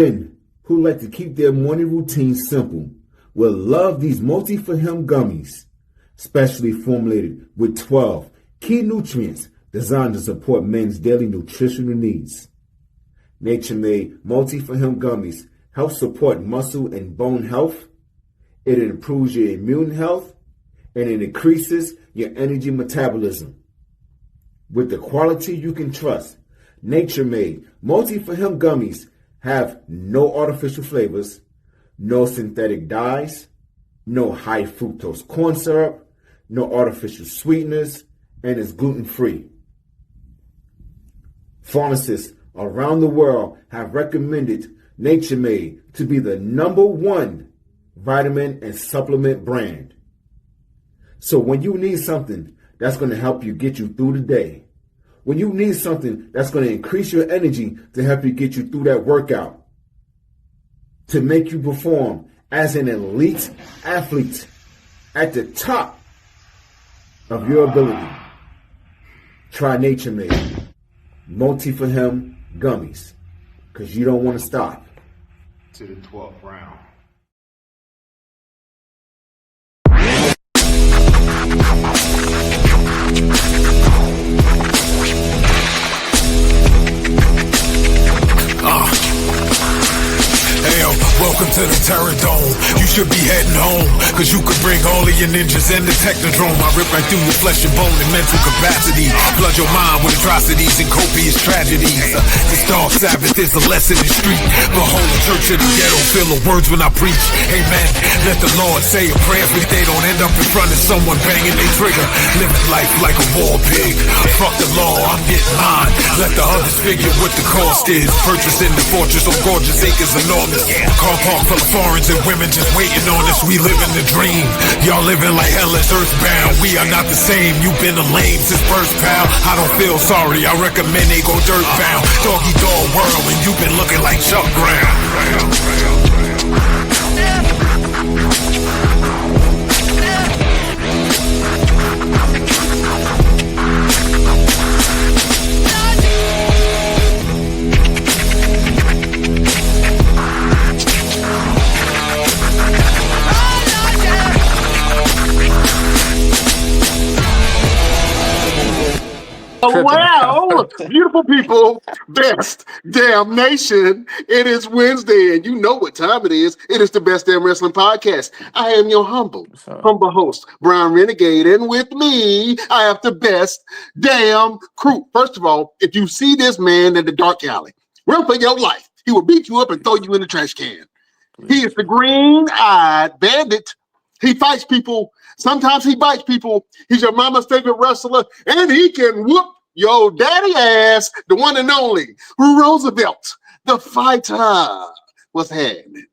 Men who like to keep their morning routine simple will love these multi-for-him gummies, specially formulated with 12 key nutrients designed to support men's daily nutritional needs. Nature-made multi-for-him gummies help support muscle and bone health. It improves your immune health, and it increases your energy metabolism. With the quality you can trust, Nature-made multi-for-him gummies have no artificial flavors, no synthetic dyes, no high fructose corn syrup, no artificial sweeteners, and is gluten-free. Pharmacists around the world have recommended Nature-Made to be the #1 vitamin and supplement brand. So when you need something that's going to help you get you through the day, when you need something that's going to increase your energy to help you get you through that workout, to make you perform as an elite athlete at the top of your ability, try Nature-Made multi-for-him gummies, because you don't want to stop. To the 12th round. Hey yo, welcome to the Terror Dome. You should be heading home, cause you could bring all of your ninjas and the Technodrome. I rip right through your flesh and bone and mental capacity. Flood your mind with atrocities and copious tragedies. This dark Sabbath is a lesson in street. The whole church of the ghetto feel the words when I preach. Amen. Let the Lord say a prayer for they don't end up in front of someone banging their trigger. Living life like a war pig. Fuck the law, I'm getting mine. Let the others figure what the cost is. Purchasing the fortress on gorgeous acres enormous. Car park full of foreigners and women just waiting on us. We living the dream. Y'all living like hell is earthbound. We are not the same. You've been a lame since birth, pal. I don't feel sorry. I recommend they go dirt bound. Doggy dog world, and you've been looking like Chuck Brown. Well, beautiful people, best damn nation. It is Wednesday, and you know what time it is. It is the Best Damn Wrestling Podcast. I am your humble host, Brian Renegade, and with me, I have the best damn crew. First of all, if you see this man in the dark alley, run for your life. He will beat you up and throw you in the trash can. He is the green-eyed bandit. He fights people. Sometimes he bites people. He's your mama's favorite wrestler, and he can whoop your daddy ass, the one and only Roosevelt, the fighter. What's happening?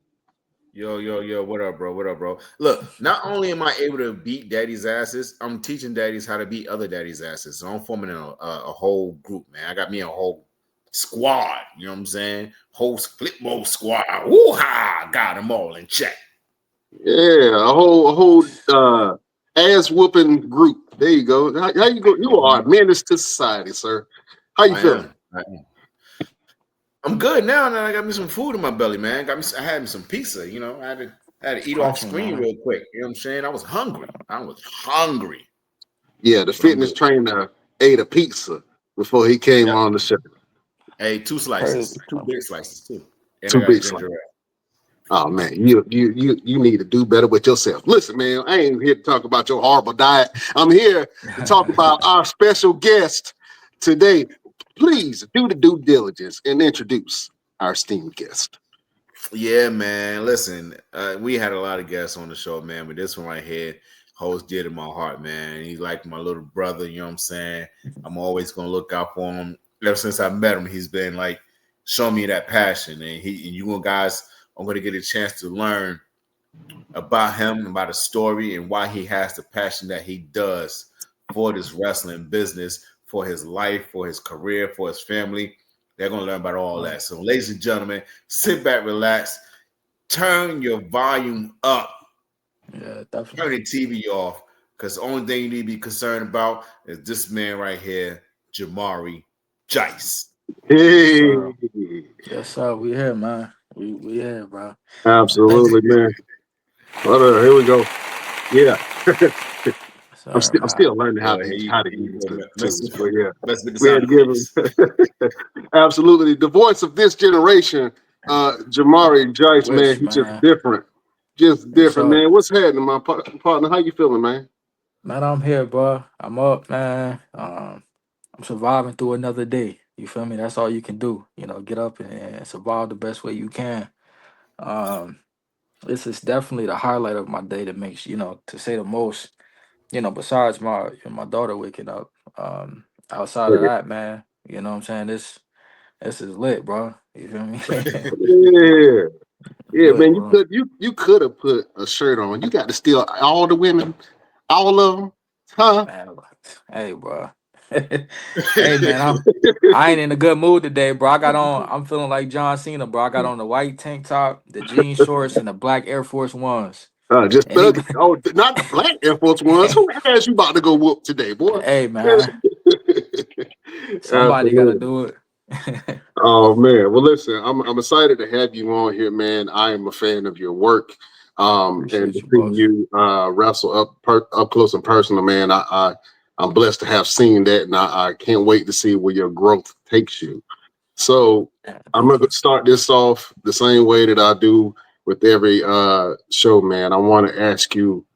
Yo, what up, bro? Look, not only am I able to beat daddy's asses, I'm teaching daddies how to beat other daddy's asses. So I'm forming a whole group, man. I got me a whole squad, you know what I'm saying? Whole split mode squad. Woo-ha! Got them all in check. Yeah, a whole ass whooping group. There you go. How you go? You are a menace to society, sir. How you feeling? I'm good now. Now I got me some food in my belly, man. I had me some pizza. You know, I had to eat off screen real quick. You know what I'm saying? I was hungry. Yeah, the fitness trainer ate a pizza before he came on the show. Hey, 2 slices, 2 big slices too. And 2 big slices. Oh man, you need to do better with yourself. Listen, man, I ain't here to talk about your horrible diet. I'm here to talk about our special guest today. Please do the due diligence and introduce our esteemed guest. Yeah, man. Listen, we had a lot of guests on the show, man, but this one right here holds dear to my heart, man. He's like my little brother, you know what I'm saying? I'm always gonna look out for him. Ever since I met him, he's been like showing me that passion, and you guys. I'm going to get a chance to learn about him, about his story, and why he has the passion that he does for this wrestling business, for his life, for his career, for his family. They're going to learn about all that. So, ladies and gentlemen, sit back, relax, turn your volume up. Yeah, definitely. Turn the TV off, because the only thing you need to be concerned about is this man right here, Jamarie Jeice. Hey. Yes, sir. We here, man. We yeah, bro. Thanks. Absolutely, man. Well, here we go. Yeah. I'm Sorry, still man. learning how Well, to here you use go, the mess tools, but yeah, with the we had sound to give effects. him absolutely the voice of this generation. Jamarie Jeice, man, Wish, he's just man. different, Yes, sir. man. What's happening, my partner? How you feeling, man? Man, I'm here, bro. I'm up, man. I'm surviving through another day. You feel me? That's all you can do. Get up and survive the best way you can. Um, this is definitely the highlight of my day that makes, to say the most, besides my daughter waking up. Outside of that, man, you know what I'm saying? This is lit, bro. You feel me? Yeah, It's yeah, lit, man. bro. You could have put a shirt on. You got to steal all the women, all of them, huh? Man, hey, bro. Hey, man, I ain't in a good mood today, bro. I'm feeling like John Cena, bro. I got on the white tank top, the jean shorts, and the black Air Force Ones. Just thug. Anybody? Oh, not the black Air Force Ones. Who asked you about to go whoop today, boy? Hey, man, somebody got to Absolutely. do it. Oh man, well listen, I'm excited to have you on here, man. I am a fan of your work, and to Appreciate you, see boss. you wrestle up close and personal, man. I'm blessed to have seen that, and I can't wait to see where your growth takes you. So Yeah, I'm thank gonna you. start this off the same way that I do with every show, man. I want to ask you,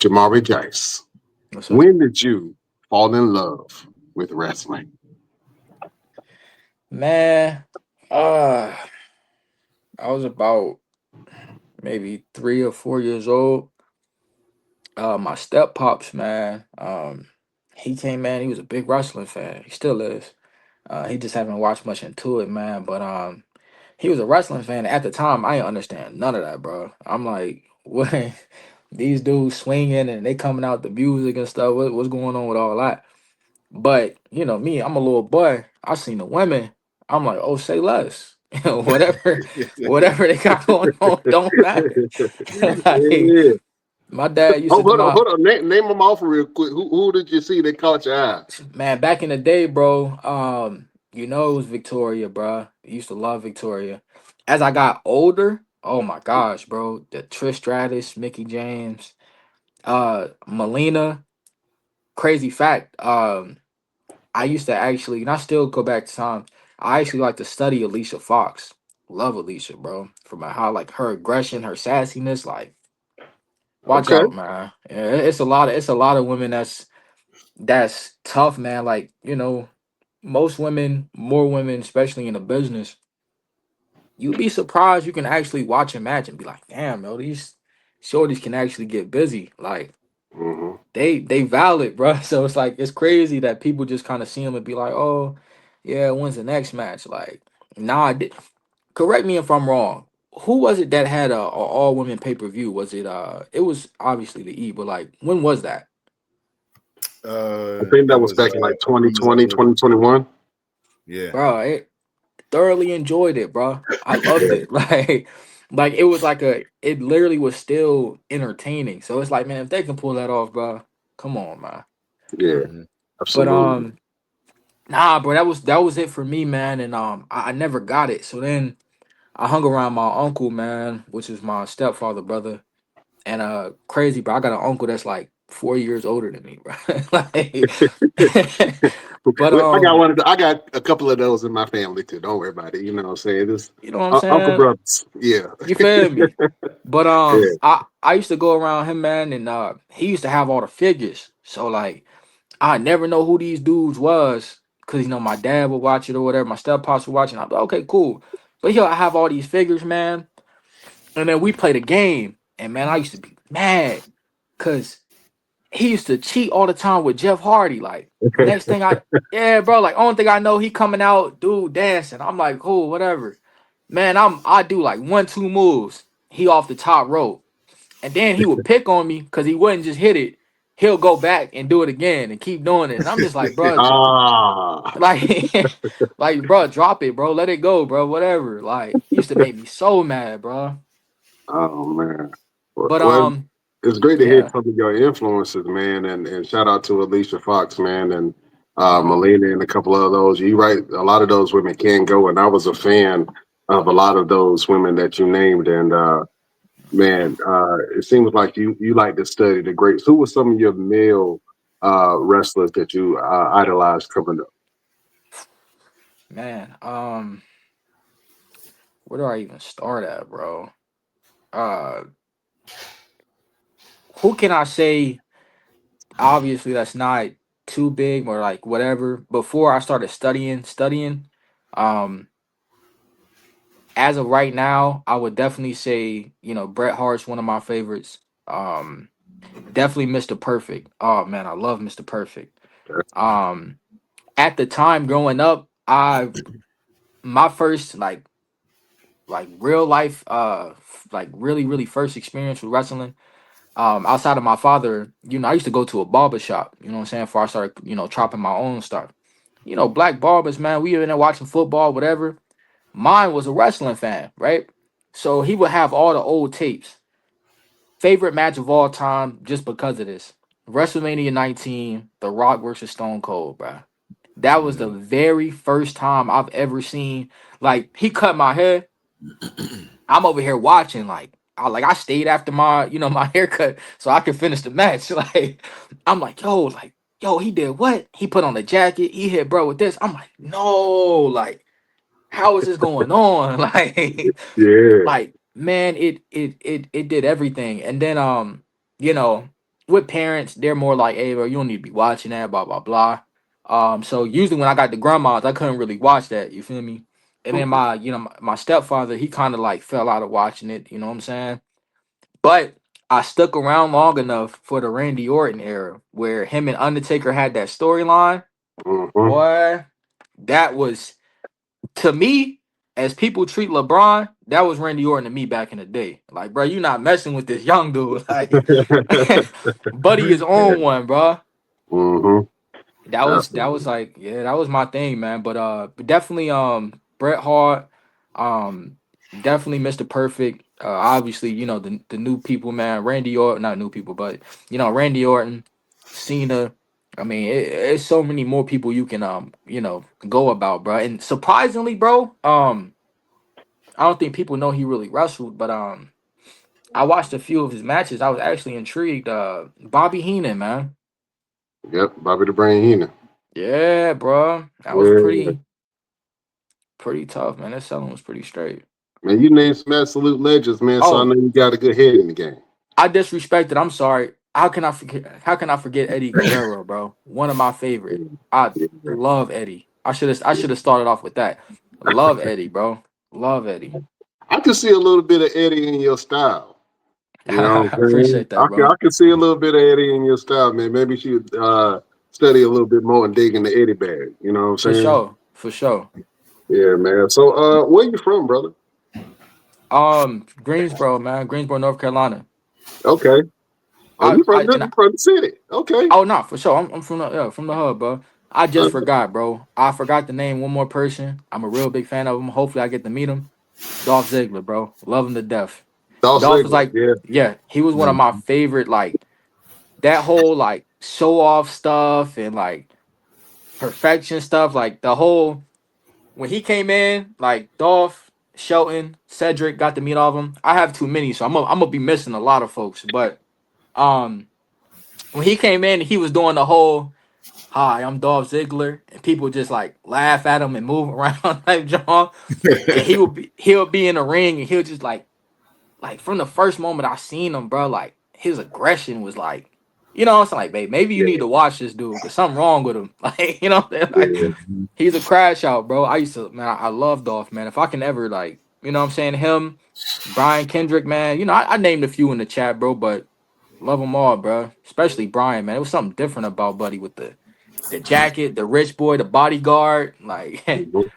Jamarie Jeice, What's up, when did you fall in love with wrestling? man? Uh, I was about maybe 3 or 4 years old. My step pops, man. He came, man. He was a big wrestling fan. He still is. He just haven't watched much into it, man. But he was a wrestling fan. At the time, I didn't understand none of that, bro. I'm like, what? These dudes swinging and they coming out the music and stuff. What's going on with all that? But me, I'm a little boy. I seen the women. I'm like, oh, say less. whatever, whatever they got going on, don't matter. Like Yeah. my dad used Oh, to do my hold on. Name them off real quick. Who did you see that caught your eye? man back in the day, bro. It was Victoria, bro. I used to love Victoria. As I got older, oh my gosh, bro, the Trish Stratus, Mickey James, Melina. Crazy fact. I used to actually, and I still go back to time. I actually like to study Alicia Fox. Love Alicia, bro. From how like her aggression, her sassiness. Like, watch Okay. out, man. Yeah, it's a lot of women that's tough, man. Like, most women, more women, especially in the business, you'd be surprised you can actually watch a match and be like, damn, yo, these shorties can actually get busy. Like, Hmm. they valid, bro. So it's like it's crazy that people just kind of see them and be like, oh, yeah, when's the next match? Like, nah, correct me if I'm wrong. Who was it that had a all women pay per view? Was it it was obviously the E, but like when was that? I think It that was was back in like Breeze, I 2020, believe. 2021. Yeah. Bro, I thoroughly enjoyed it, bro. I loved Yeah. it. Like it was like it literally was still entertaining. So it's like, man, if they can pull that off, bro, come on, man. Yeah. Hmm. But Absolutely. nah, bro, that was it for me, man. And I never got it. So then I hung around my uncle, man, which is my stepfather brother. And crazy, bro. I got an uncle that's like 4 years older than me, bro. Like, but Well, I got one. I got a couple of those in my family too. Don't worry about it. You know what I'm saying? This you know what I'm Uncle saying? brothers. Yeah. You feel me? But Yeah. I used to go around him, man, and he used to have all the figures. So like I never know who these dudes was, cause my dad would watch it or whatever, my step pops would watch it. And I'd be like, okay, cool. But I have all these figures, man. And then we played a game, and man, I used to be mad, cause he used to cheat all the time with Jeff Hardy. Like next thing yeah, bro. Like only thing I know, he coming out, dude dancing. I'm like, cool, whatever. Man, I do like 1-2 moves. He off the top rope, and then he would pick on me because he wouldn't just hit it. He'll go back and do it again and keep doing it. And I'm just like, bro, Ah. like, like, bro, drop it, bro. Let it go, bro. Whatever. Like, used to make me so mad, bro. Oh man. But Well, it's great to hear yeah. some of your influences, man, and shout out to Alicia Fox, man, and Uh, Melina and a couple of those. You right, a lot of those women can go, and I was a fan of a lot of those women that you named, and man, it seems like you like to study the greats. Who were some of your male wrestlers that you idolized coming up? Man, where do I even start at, bro? Uh, who can I say? Obviously, that's not too big or like whatever. Before I started studying, um, as of right now, I would definitely say, Bret Hart's one of my favorites. Um, definitely Mr. Perfect. Oh man, I love Mr. Perfect. Um, at the time growing up, my first like real life like really first experience with wrestling, outside of my father, I used to go to a barber shop, you know what I'm saying, before I started, chopping my own stuff. Black barbers, man, we in there watching football, whatever. Mine was a wrestling fan, right? So he would have all the old tapes. Favorite match of all time, just because of this. WrestleMania 19, The Rock versus Stone Cold, bro. That was the very first time I've ever seen, like, he cut my hair. I'm over here watching, like, I stayed after my, my haircut so I could finish the match. Like, I'm like, yo, he did what? He put on a jacket. He hit bro with this. I'm like, no, like, how is this going on? Yeah. Like, man, it did everything. And then, you know, with parents, they're more like, hey, bro, you don't need to be watching that, blah blah blah. So usually when I got the grandmas, I couldn't really watch that. You feel me? And then Mhm. my stepfather, he kind of like fell out of watching it. You know what I'm saying? But I stuck around long enough for the Randy Orton era, where him and Undertaker had that storyline. Mhm. Boy, that was, to me, as people treat LeBron, that was Randy Orton to me back in the day. Like, bro, you not messing with this young dude. Like, Buddy is Yeah. on one, bro. Mhm. That was Absolutely. like, yeah, that was my thing, man. But definitely Bret Hart, um definitely Mr. Perfect. Obviously, the new people, man. Randy Orton, not new people, but Randy Orton, Cena. I mean, it's so many more people you can go about, bro. And surprisingly, bro, I don't think people know he really wrestled, but I watched a few of his matches. I was actually intrigued. Bobby Heenan, man. Yep. Bobby the Brain Heenan. Yeah, bro. That was Yeah. pretty tough, man. That selling was pretty straight. Man, you named some absolute legends, man. So I Oh, know you got a good head in the game. I disrespected. I'm sorry. How can I forget? How can I forget Eddie Guerrero, bro? One of my favorite. I Yeah. love Eddie. I should have started off with that. Love Eddie, bro. Love Eddie. I can see a little bit of Eddie in your style. You know I what I'm saying? appreciate that, I bro. can see a little bit of Eddie in your style, man. Maybe you should study a little bit more and dig into Eddie bag. You know what I'm For saying? sure. For sure. Yeah, man. So where you from, brother? Greensboro, man. Greensboro, North Carolina. Okay. Oh, I, I and you from the city. Okay. Oh no, for sure. I'm from the hub, bro. I Uh, just forgot, bro. I forgot to name one more person. I'm a real big fan of him. Hopefully, I get to meet him. Dolph Ziggler, bro. Love him to death. Dolph Dolph was Ziggler. like, Yeah. yeah, he was one of my favorite. Like that whole like show off stuff and like perfection stuff. Like the whole when he came in, like Dolph, Shelton, Cedric, got to meet all of them. I have too many, so I'm gonna be missing a lot of folks. But um, when he came in, he was doing the whole "Hi, I'm Dolph Ziggler," and people just like laugh at him and move around like John. And he'll be in the ring and he'll just like from the first moment I seen him, bro, like his aggression was like, I'm saying, like, babe, maybe you Yeah. need to watch this dude because something wrong with him. Like, like Yeah. he's a crash out, bro. I used to, man, I love Dolph, man. If I can ever like, what I'm saying, him, Brian Kendrick, man, I named a few in the chat, bro, but love them all, bro. Especially Brian, man. It was something different about Buddy with the jacket, the rich boy, the bodyguard. Like Mhm.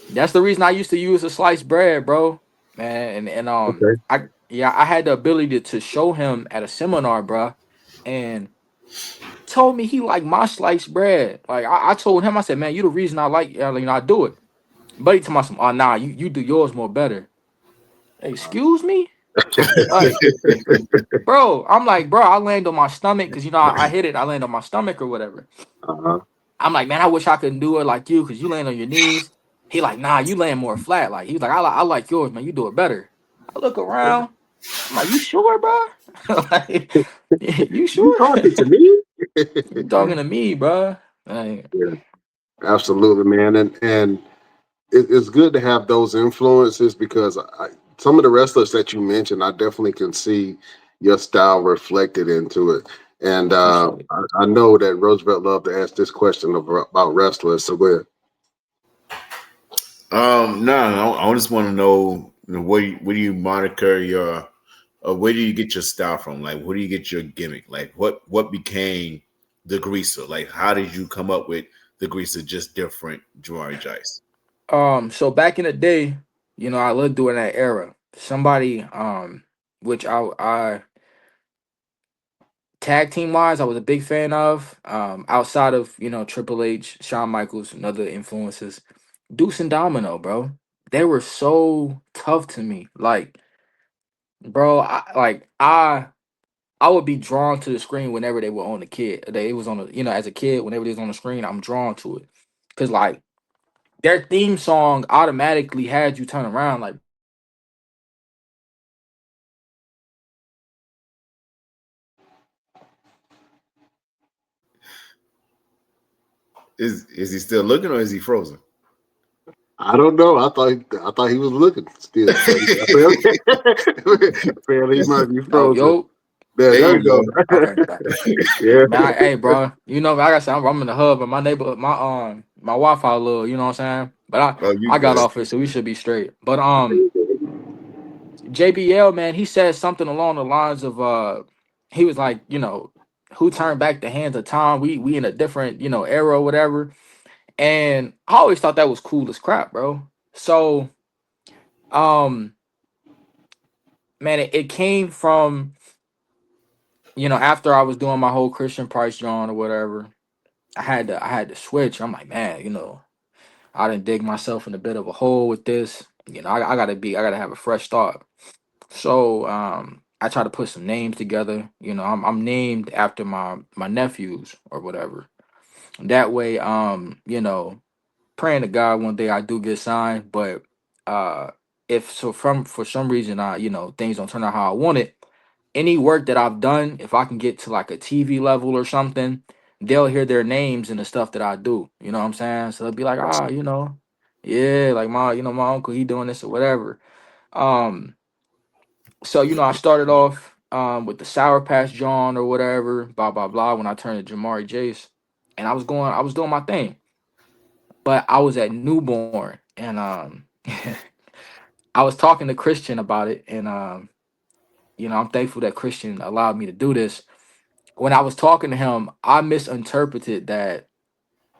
that's the reason I used to use a sliced bread, bro. Man, and Okay. I had the ability to show him at a seminar, bro, and told me he liked my sliced bread. Like I told him, I said, man, you the reason I like, I do it. But he told me some, oh nah, you do yours more better. Excuse me, like, bro. I'm like, bro, I land on my stomach because I hit it. I land on my stomach or whatever. Uh-huh. I'm like, man, I wish I could do it like you because you land on your knees. He like, nah, you laying more flat. Like, he's like, I like yours, man. You do it better. I look around. I'm like, you sure, bro? Like, you You sure? talking to me? You talking to me, bro? Like, Yeah, absolutely, man. And it's good to have those influences because some of the wrestlers that you mentioned, I definitely can see your style reflected into it. And appreciate it. I know that Roosevelt loved to ask this question about wrestlers. So go ahead. No, I just want to know where do you moniker your, where do you get your style from? Like, where do you get your gimmick? Like, what became the greaser? Like, how did you come up with the greaser? Just different, Jamarie Jeice. So back in the day, I lived during that era. Somebody, which I tag team wise, I was a big fan of. Outside of Triple H, Shawn Michaels, and other influences, Deuce and Domino, bro. They were so tough to me. Like, bro, I would be drawn to the screen whenever they were on the kid. It was on the, as a kid, whenever they was on the screen, I'm drawn to it. Cause like their theme song automatically had you turn around. Like, Is he still looking or is he frozen? I don't know. I thought he was looking still. So apparently he might be oh, frozen. yo, There There you you go. go. okay, back. Yeah. Man, hey, bro, like I said, I'm in the hub, and my neighborhood, my Wi-Fi a little, you know what I'm saying. But Oh, you I got good? off it, so we should be straight. But JBL, man, he said something along the lines of he was like, who turned back the hands of time? We in a different, era or whatever. And I always thought that was cool as crap, bro. So, um, man, it came from, after I was doing my whole Christian Price John or whatever, I had to switch. I'm like, man, I didn't dig myself in a bit of a hole with this. I gotta have a fresh start. So I try to put some names together. I'm named after my nephews or whatever. That way, praying to God one day I do get signed. But if so, from for some reason things don't turn out how I want it, any work that I've done, if I can get to like a TV level or something, they'll hear their names in the stuff that I do. You know what I'm saying? So they'll be like, yeah, like my uncle, he doing this or whatever. Um, so I started off with the Sour Patch John or whatever, blah blah blah. When I turned to Jamarie Jeice, and I was doing my thing, but I was at newborn, and I was talking to Christian about it, and I'm thankful that Christian allowed me to do this. When I was talking to him, I misinterpreted that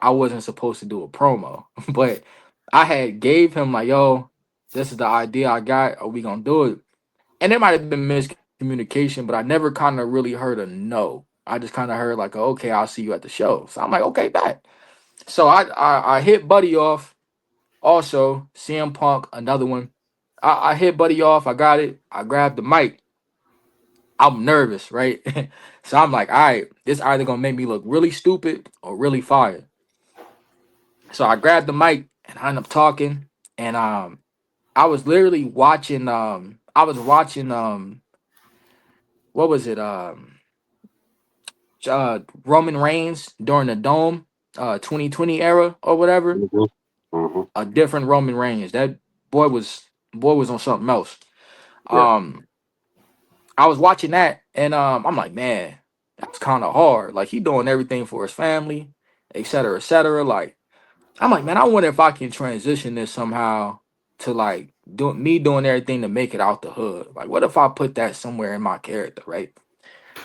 I wasn't supposed to do a promo, but I had gave him like, yo, this is the idea I got. Are we gonna do it? And there might have been miscommunication, but I never kind of really heard a no. I just kind of heard like, okay, I'll see you at the show. So I'm like, okay, bet. So I hit Buddy off. Also, CM Punk, another one. I hit Buddy off. I got it. I grabbed the mic. I'm nervous, right? So I'm like, all right, this either gonna make me look really stupid or really fire. So I grabbed the mic and I ended up talking. And I was literally watching what was it? Roman Reigns during the Dome 2020 era or whatever. Mhm. Mhm. A different Roman Reigns. That boy was on something else. Yeah. Um I was watching that and I'm like, man, that's kind of hard. Like he doing everything for his family, et cetera, et cetera. Like I'm like, man, I wonder if I can transition this somehow to like doing everything to make it out the hood. Like, what if I put that somewhere in my character, right?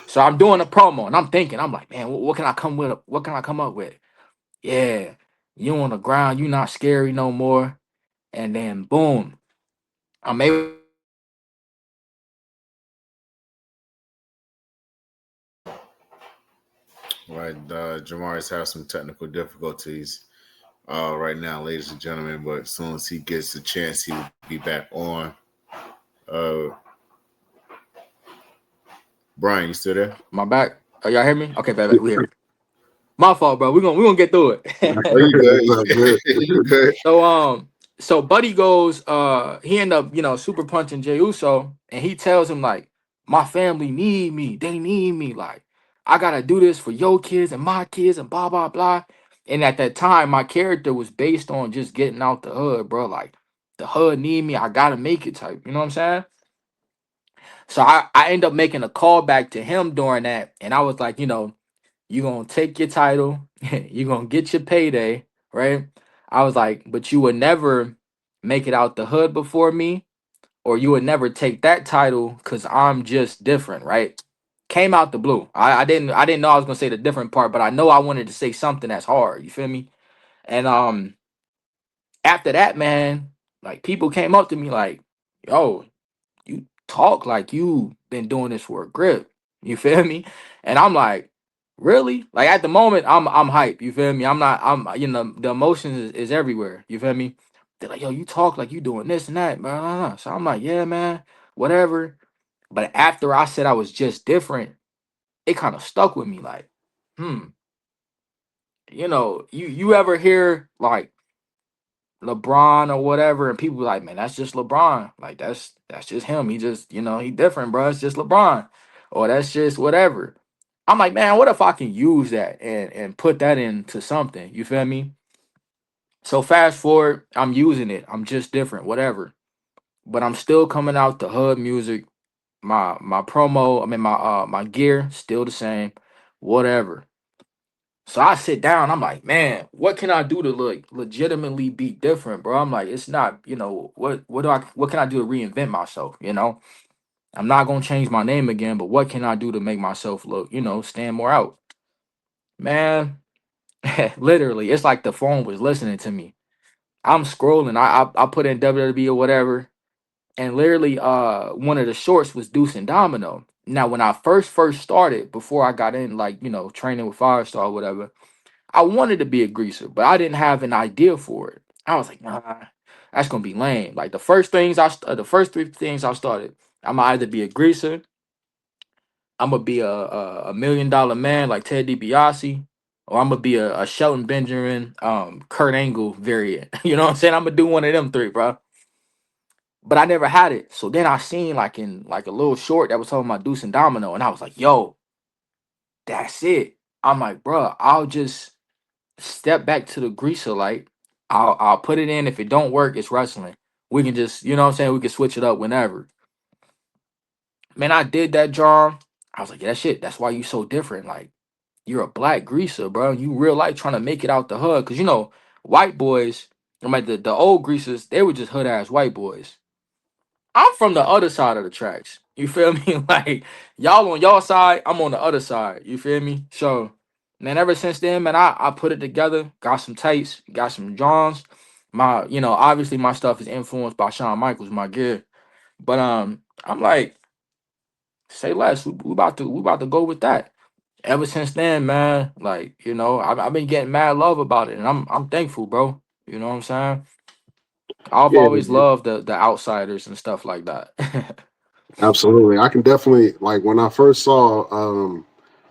So I'm doing a promo and I'm thinking, I'm like, man, what can I come with? What can I come up with? Yeah, you on the ground, you not scary no more. And then boom, I'm able. Right, Jamari's having some technical difficulties right now, ladies and gentlemen. But as soon as he gets the chance, he will be back on. Uh, Brian, you still there? My back. Oh, y'all hear me? Okay, baby, we here. My fault, bro. We gonna get through Oh, it. you It's all good? good. You good? So So Buddy goes, he end up, super punching Jey Uso, and he tells him like, my family need me, they need me, like I gotta do this for your kids and my kids and blah blah blah. And at that time, my character was based on just getting out the hood, bro. Like the hood need me, I gotta make it type. You know what I'm saying? So I end up making a call back to him during that, and I was like, you gonna take your title, you gonna get your payday, right? I was like, but you would never make it out the hood before me, or you would never take that title because I'm just different, right? Came out the blue. I didn't know I was gonna say the different part, but I know I wanted to say something that's hard. You feel me? And after that, man, like people came up to me like, yo, you talk like you been doing this for a grip. You feel me? And I'm like, really? Like at the moment, I'm hype. You feel me? The emotions is everywhere. You feel me? They're like, yo, you talk like you doing this and that, blah, blah, blah. So I'm like, yeah, man, whatever. But after I said I was just different, it kind of stuck with me. Like, you ever hear like LeBron or whatever, and people be like, man, that's just LeBron. Like that's just him. He just, he different, bro. It's just LeBron. Or that's just whatever. I'm like, man, what if I can use that and put that into something? You feel me? So fast forward, I'm using it. I'm just different, whatever. But I'm still coming out the hood music. My promo, I mean my gear, still the same, whatever. So I sit down, I'm like, man, what can I do to legitimately be different, bro? I'm like, it's not, what can I do to reinvent myself, I'm not gonna change my name again, but what can I do to make myself look, stand more out? Man, literally, it's like the phone was listening to me. I'm scrolling, I put in WWE or whatever, and literally one of the shorts was Deuce and Domino. Now, when I first started, before I got in, like, training with Firestar or whatever, I wanted to be a greaser, but I didn't have an idea for it. I was like, nah, that's gonna be lame. Like the first three things I started, I'm gonna either be a greaser, I'm gonna be a $1 million man like Ted DiBiase, or I'm gonna be a Shelton Benjamin, Kurt Angle variant. You know what I'm saying? I'm gonna do one of them three, bro. But I never had it. So then I seen like in like a little short that was talking about Deuce and Domino, and I was like, yo, that's it. I'm like, bro, I'll just step back to the greaser light. I'll put it in. If it don't work, it's wrestling. We can just, you know what I'm saying? We can switch it up whenever. Man, I did that, John. I was like, yeah, that shit. That's why you so different. Like, you're a black greaser, bro. You real life trying to make it out the hood. Cause white boys, I mean the old greasers, they were just hood ass white boys. I'm from the other side of the tracks. You feel me? Like y'all on y'all side, I'm on the other side. You feel me? So, man, ever since then, man, I put it together. Got some tights, got some Johns. Obviously my stuff is influenced by Shawn Michaels, my gear. But I'm like, say less. We about to go with that. Ever since then, man, like I've been getting mad love about it, and I'm thankful, bro. You know what I'm saying? I've Yeah, always loved the outsiders and stuff like that. absolutely. I can definitely like when I first saw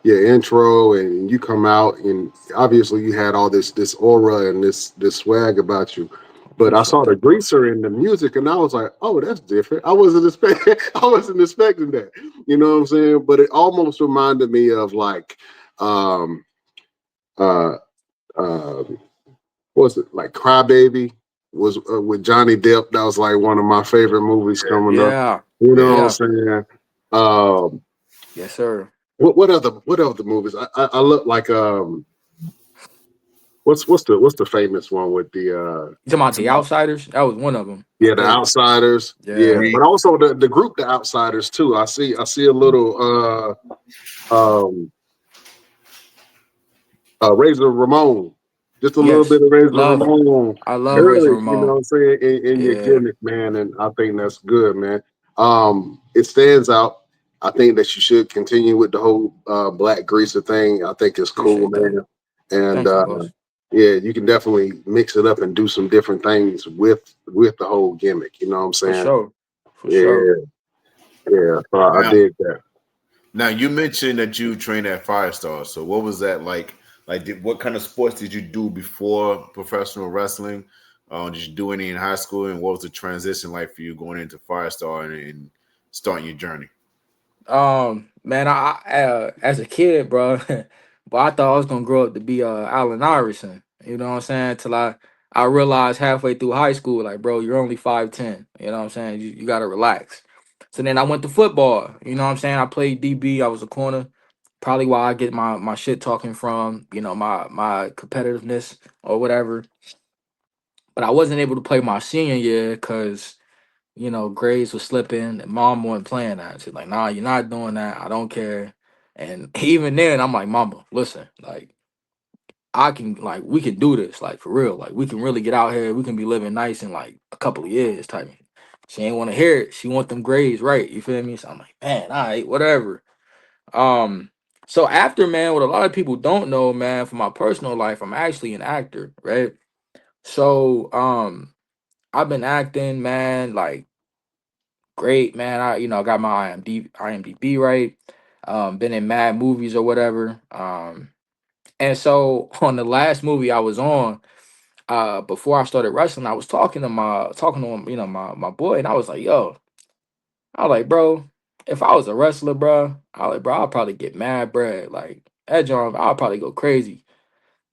your intro and you come out and obviously you had all this aura and this swag about you. But I Appreciate saw the that, bro. greaser in the music and I was like, oh, that's different. I wasn't expecting I wasn't expecting that. You know what I'm saying? But it almost reminded me of like um uh uh what was it like Crybaby was with Johnny Depp. That was like one of my favorite movies coming up. Yeah, You know what I'm yeah, saying? Um, yes, sir. what other movies? I look like what's the famous one with the You talking about the outsiders? That was one of them. I yeah, the did. Outsiders, yeah, Yeah. but also the group the Outsiders too. I see a little um Razor Ramon, just a little Yes. bit of Razor Love. Ramon I love Razor early, you know Ramon. what I'm saying, in your Yeah, gimmick, man, and I think that's good, man. It stands out. I think that you should continue with the whole black greaser thing. I think it's cool, appreciate that. man. And Thank you, boss. yeah, you can definitely mix it up and do some different things with the whole gimmick. You know what I'm For saying? sure. For sure. Yeah, yeah. So I Now, dig that. now you mentioned that you trained at Firestar. So what was that like? Like, what kind of sports did you do before professional wrestling? Did you do any in high school, and what was the transition like for you going into Firestar and starting your journey? Man, I as a kid, bro, but I thought I was gonna grow up to be Allen Iverson. You know what I'm saying? Till I realized halfway through high school, like, bro, you're only 5'10". You know what I'm saying? You gotta relax. So then I went to football. You know what I'm saying? I played DB. I was a corner. Probably why I get my shit talking from. You know, my competitiveness or whatever. But I wasn't able to play my senior year because grades was slipping and mom wasn't playing that. She's like, nah, you're not doing that. I don't care. And even then, I'm like, mama, listen, like, I can, like, we can do this, like, for real. Like, we can really get out here. We can be living nice in, like, a couple of years type. She ain't want to hear it. She want them grades right. You feel me? So I'm like, man, all right, whatever. Um, so after, man, what a lot of people don't know, man, for my personal life, I'm actually an actor, right? So, I've been acting, man, like, great, man. I got my IMDb right. Been in mad movies or whatever. And so on the last movie I was on, before I started wrestling, I was talking to him, my boy, and I was like, yo, I was like, bro, if I was a wrestler, bro, I was like, bro, I'll probably get mad bread. Like that John, I'll probably go crazy.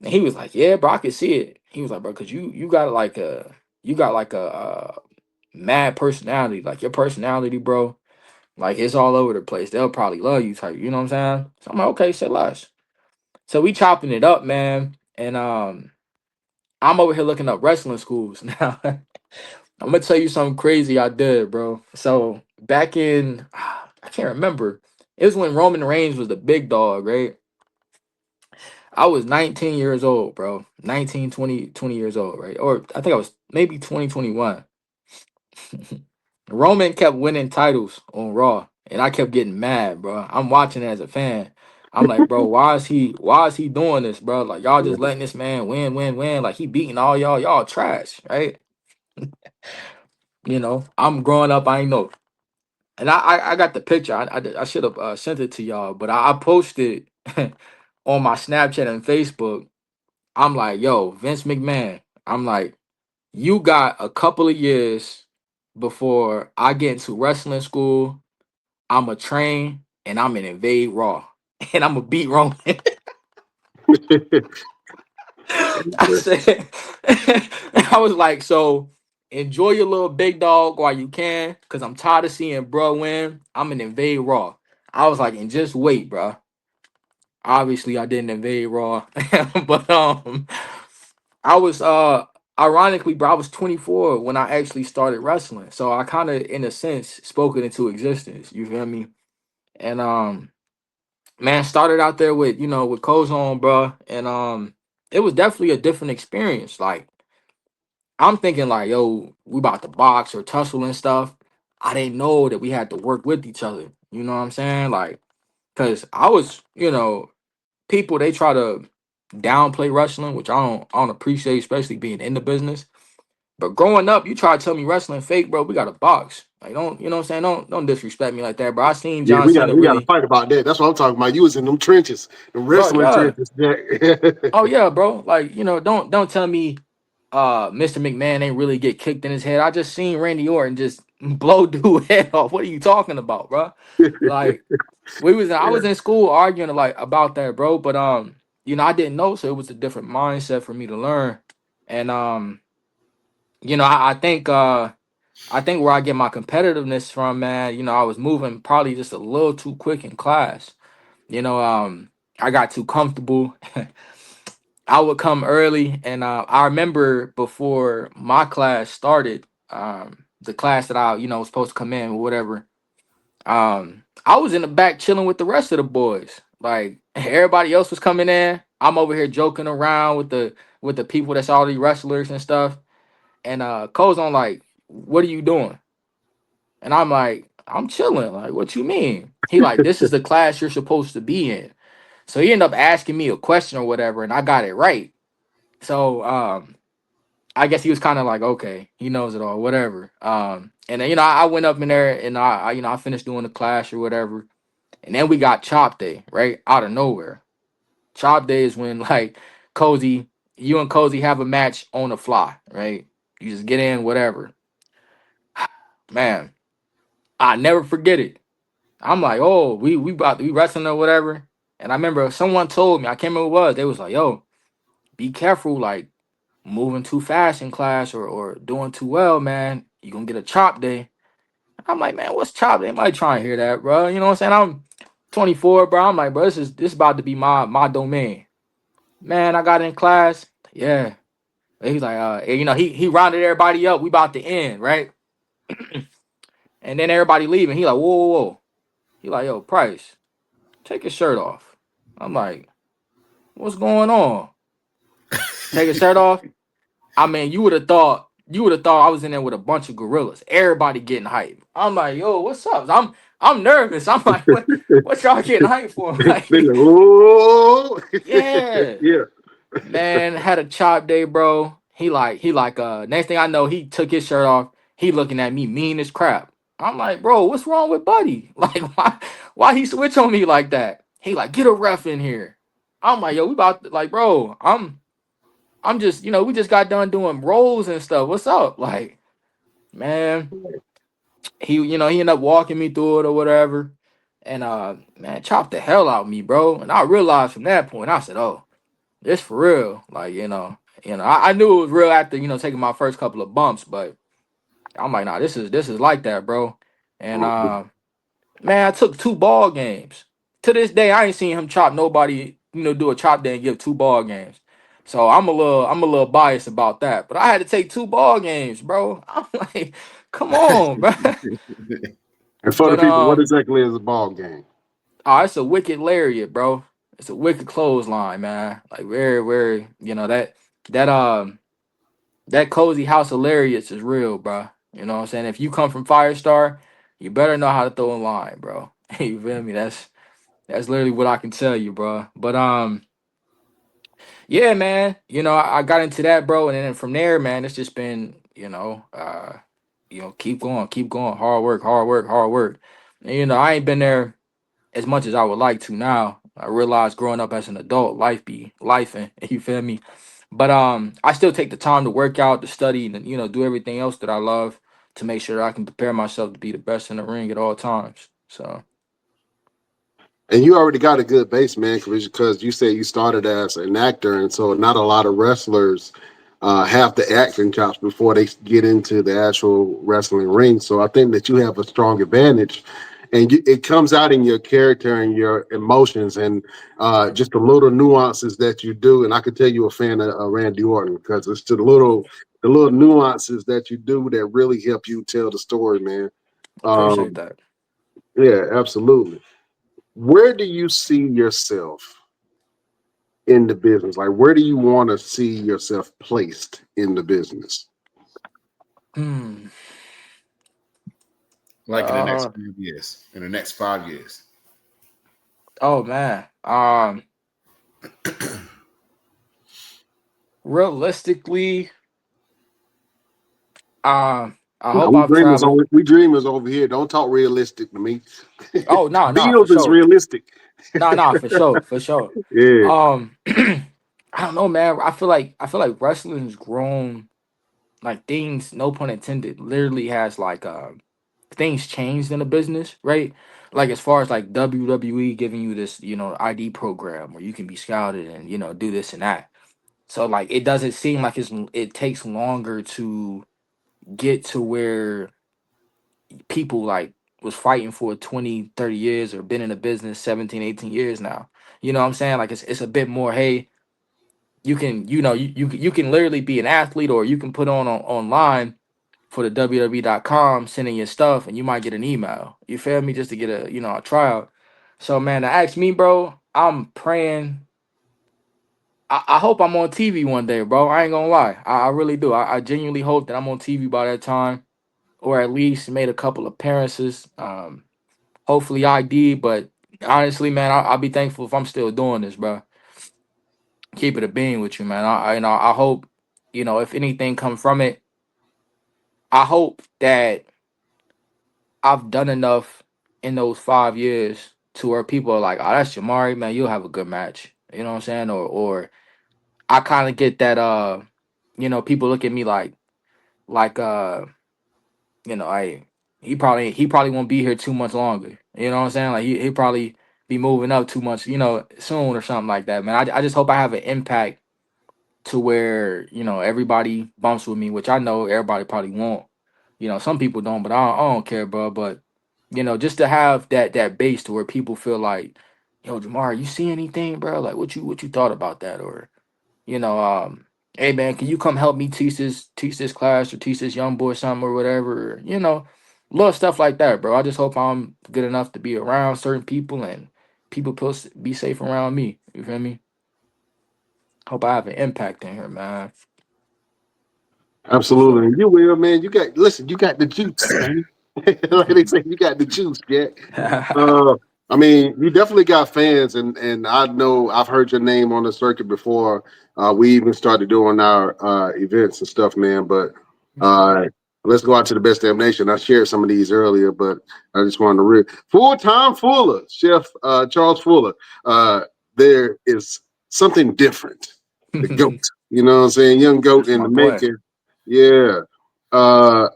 And he was like, yeah, bro, I can see it. He was like, bro, cause you got like a mad personality, like your personality, bro. Like it's all over the place. They'll probably love you type. You know what I'm saying? So I'm like, okay, say less. So we chopping it up, man. And I'm over here looking up wrestling schools. Now I'm gonna tell you something crazy I did, bro. So back in I can't remember. It was when Roman Reigns was the big dog, right? I was 19 years old, bro. 19, 20 years old, right? Or I think I was maybe 2021. Roman kept winning titles on Raw, and I kept getting mad, bro. I'm watching it as a fan. I'm like, bro, why is he doing this, bro? Like y'all just letting this man win, win, win. Like he beating all y'all trash, right? I'm growing up, I ain't know. And I got the picture. I should have sent it to y'all, but I posted on my Snapchat and Facebook. I'm like, yo, Vince McMahon. I'm like, you got a couple of years before I get into wrestling school. I'm a train and I'm an invade Raw. And I'm a beat Roman. I said I was like, so enjoy your little big dog while you can, because I'm tired of seeing bro win. I'm an invade Raw. I was like, and just wait, bro. Obviously I didn't invade Raw. But I was ironically, bro, I was 24 when I actually started wrestling. So I kind of in a sense spoke it into existence. You feel me? And man, started out there with Kozone, bro, and it was definitely a different experience. Like I'm thinking, like, yo, we about to box or tussle and stuff. I didn't know that we had to work with each other. You know what I'm saying? Like, cause I was, people they try to downplay wrestling, which I don't appreciate, especially being in the business. But growing up, you try to tell me wrestling fake, bro. We got to box. Like, don't you know what I'm saying? Don't disrespect me like that, bro. I seen Yeah, John Cena we got to really, fight about that. That's what I'm talking about. You was in them trenches, the bro. wrestling Yeah. trenches. Jack. Oh yeah, bro. Like, don't tell me Mr. McMahon ain't really get kicked in his head. I just seen Randy Orton just blow dude head off. What are you talking about, bro? Like I Yeah. was in school arguing like about that, bro. But I didn't know, so it was a different mindset for me to learn. And I think where I get my competitiveness from, man, I was moving probably just a little too quick in class. I got too comfortable. I would come early, and I remember before my class started, the class that I was supposed to come in or whatever. I was in the back chilling with the rest of the boys. Like everybody else was coming in, I'm over here joking around with the people that's already wrestlers and stuff. And Cole's on like, "What are you doing?" And I'm like, "I'm chilling." Like, "What you mean?" He like, "This is the class you're supposed to be in." So he ended up asking me a question or whatever, and I got it right. So I guess he was kind of like, okay, he knows it all, whatever. And then I went up in there and I finished doing the class or whatever, and then we got chop day right out of nowhere. Chop day is when like Cozy, you and Cozy have a match on the fly, right? You just get in, whatever. Man, I never forget it. I'm like, oh, we about to be wrestling or whatever. And I remember someone told me, I can't remember who it was. They was like, yo, be careful, like moving too fast in class or doing too well, man. You gonna get a chop day. I'm like, man, what's chop? They might try and hear that, bro. You know what I'm saying? I'm 24, bro. I'm like, bro, this about to be my domain. Man, I got in class. Yeah. He's like, and, you know, he rounded everybody up. We about to end, right? And then everybody leaving. He like, whoa, whoa, whoa. He like, yo, Price, take your shirt off. I'm like, what's going on? Take his shirt off. I mean, you would have thought I was in there with a bunch of gorillas. Everybody getting hyped. I'm like, yo, what's up? I'm nervous. I'm like, what y'all getting hyped for? They Like, like, oh, yeah. yeah. Man, had a chop day, bro. He like next thing I know, he took his shirt off. He looking at me mean as crap. I'm like, bro, what's wrong with Buddy? Like, why he switch on me like that? He like, get a ref in here. I'm like, yo, we about to, like, bro, I'm just, we just got done doing rolls and stuff. What's up? Like, man, he ended up walking me through it or whatever. And man, chopped the hell out of me, bro. And I realized from that point, I said, oh, it's for real. Like, I knew it was real after, taking my first couple of bumps, but I'm like, nah, this is like that, bro. And man, I took 2 ball games. To this day, I ain't seen him chop nobody, do a chop day and give 2 ball games. So I'm a little biased about that. But I had to take 2 ball games, bro. I'm like, come on, bro. And for the But people, what exactly is a ball game? oh, it's a wicked lariat, bro. It's a wicked clothesline, man. Like very, very, that that cozy house of lariats is real, bro. You know what I'm saying? If you come from Firestar, you better know how to throw a line, bro. You feel me? That's literally what I can tell you, bro. But yeah, man. I got into that, bro, and then from there, man, it's just been, keep going, hard work, hard work, hard work. And, I ain't been there as much as I would like to now. I realize growing up as an adult, life be life, and you feel me. But I still take the time to work out, to study, and do everything else that I love to make sure that I can prepare myself to be the best in the ring at all times. So And you already got a good base, man, because you said you started as an actor, and so not a lot of wrestlers have the acting chops before they get into the actual wrestling ring. So I think that you have a strong advantage, and it comes out in your character and your emotions, and just the little nuances that you do. And I could tell you a fan of Randy Orton because it's the little nuances that you do that really help you tell the story, man. appreciate Um, that. yeah, absolutely. Where do you see yourself in the business? Like, where do you want to see yourself placed in the business? Hmm. Like in the next Uh. 5 years. In the next 5 years. Oh man. Realistically, I Now, hope I've traveled. we dreamers over here. Don't talk realistic to me. Oh no, no, for Bills is sure. realistic. No, no, for sure, for sure. Yeah, I don't know, man. I feel like wrestling's grown. Like things, no pun intended, literally has like things changed in the business, right? Like as far as like WWE giving you this, ID program where you can be scouted and do this and that. So like it doesn't seem like it takes longer to get to where people like was fighting for 20, 30 years or been in the business 17, 18 years now. You know what I'm saying? Like it's a bit more, hey, you can, you can literally be an athlete or you can put on online for the www.com, sending your stuff, and you might get an email. You feel me? Just to get a tryout. So man, to ask me, bro, I'm praying. I hope I'm on TV one day, bro. I ain't gonna lie. I really do. I genuinely hope that I'm on TV by that time, or at least made a couple appearances. Hopefully ID, but honestly, man, I'll be thankful if I'm still doing this, bro. Keep it a being with you, man. I hope, if anything come from it, I hope that I've done enough in those 5 years to where people are like, oh, that's Jamarie, man, you'll have a good match. You know what I'm saying? Or I kind of get that people look at me like, like he probably won't be here 2 months longer. You know what I'm saying? Like he probably be moving up 2 months, soon or something like that, man. I just hope I have an impact to where everybody bumps with me, which I know everybody probably won't. Some people don't, but I don't care, bro. But just to have that base to where people feel like, yo, Jamar, you see anything, bro? Like what you thought about that, or you know, um, hey man, can you come help me teach this class or teach this young boy something or whatever? Little stuff like that, bro. I just hope I'm good enough to be around certain people and people be safe around me. You feel me? Hope I have an impact in here, man. For Absolutely. sure. And you will, man. You got the juice, man. Like they say, you got the juice, yeah. Uh, I mean, you definitely got fans, and I know I've heard your name on the circuit before. We even started doing our events and stuff, man. But uh, let's go out to the best damn nation. I shared some of these earlier, but I just wanted to full-time Fuller, Chef Charles Fuller. There is something different. The goat, you know what I'm saying? Young goat That's in my the boy. making. Yeah. Uh,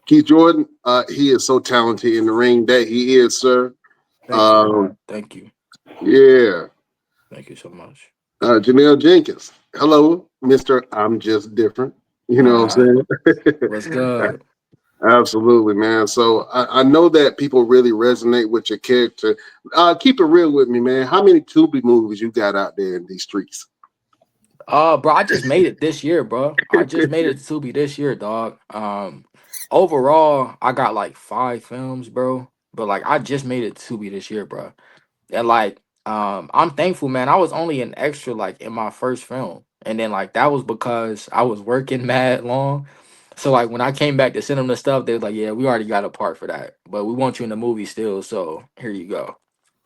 Keith Jordan, he is so talented in the ring that he is, sir. Thank you, Um, man. Thank you. yeah. Thank you so much. Janelle Jenkins. Hello, Mr. I'm Just Different. You know what I'm What's saying? good? Absolutely, man. So I know that people really resonate with your character. Keep it real with me, man. How many Tubi movies you got out there in these streets? Bro, I just made it this year, bro. I just made it to be this year, dog. Overall, I got like 5 films, bro. But like, I just made it to be this year, bro. And like, I'm thankful, man. I was only an extra like in my first film, and then like that was because I was working mad long. So like when I came back to send them the stuff, they was like, "Yeah, we already got a part for that, but we want you in the movie still. So here you go."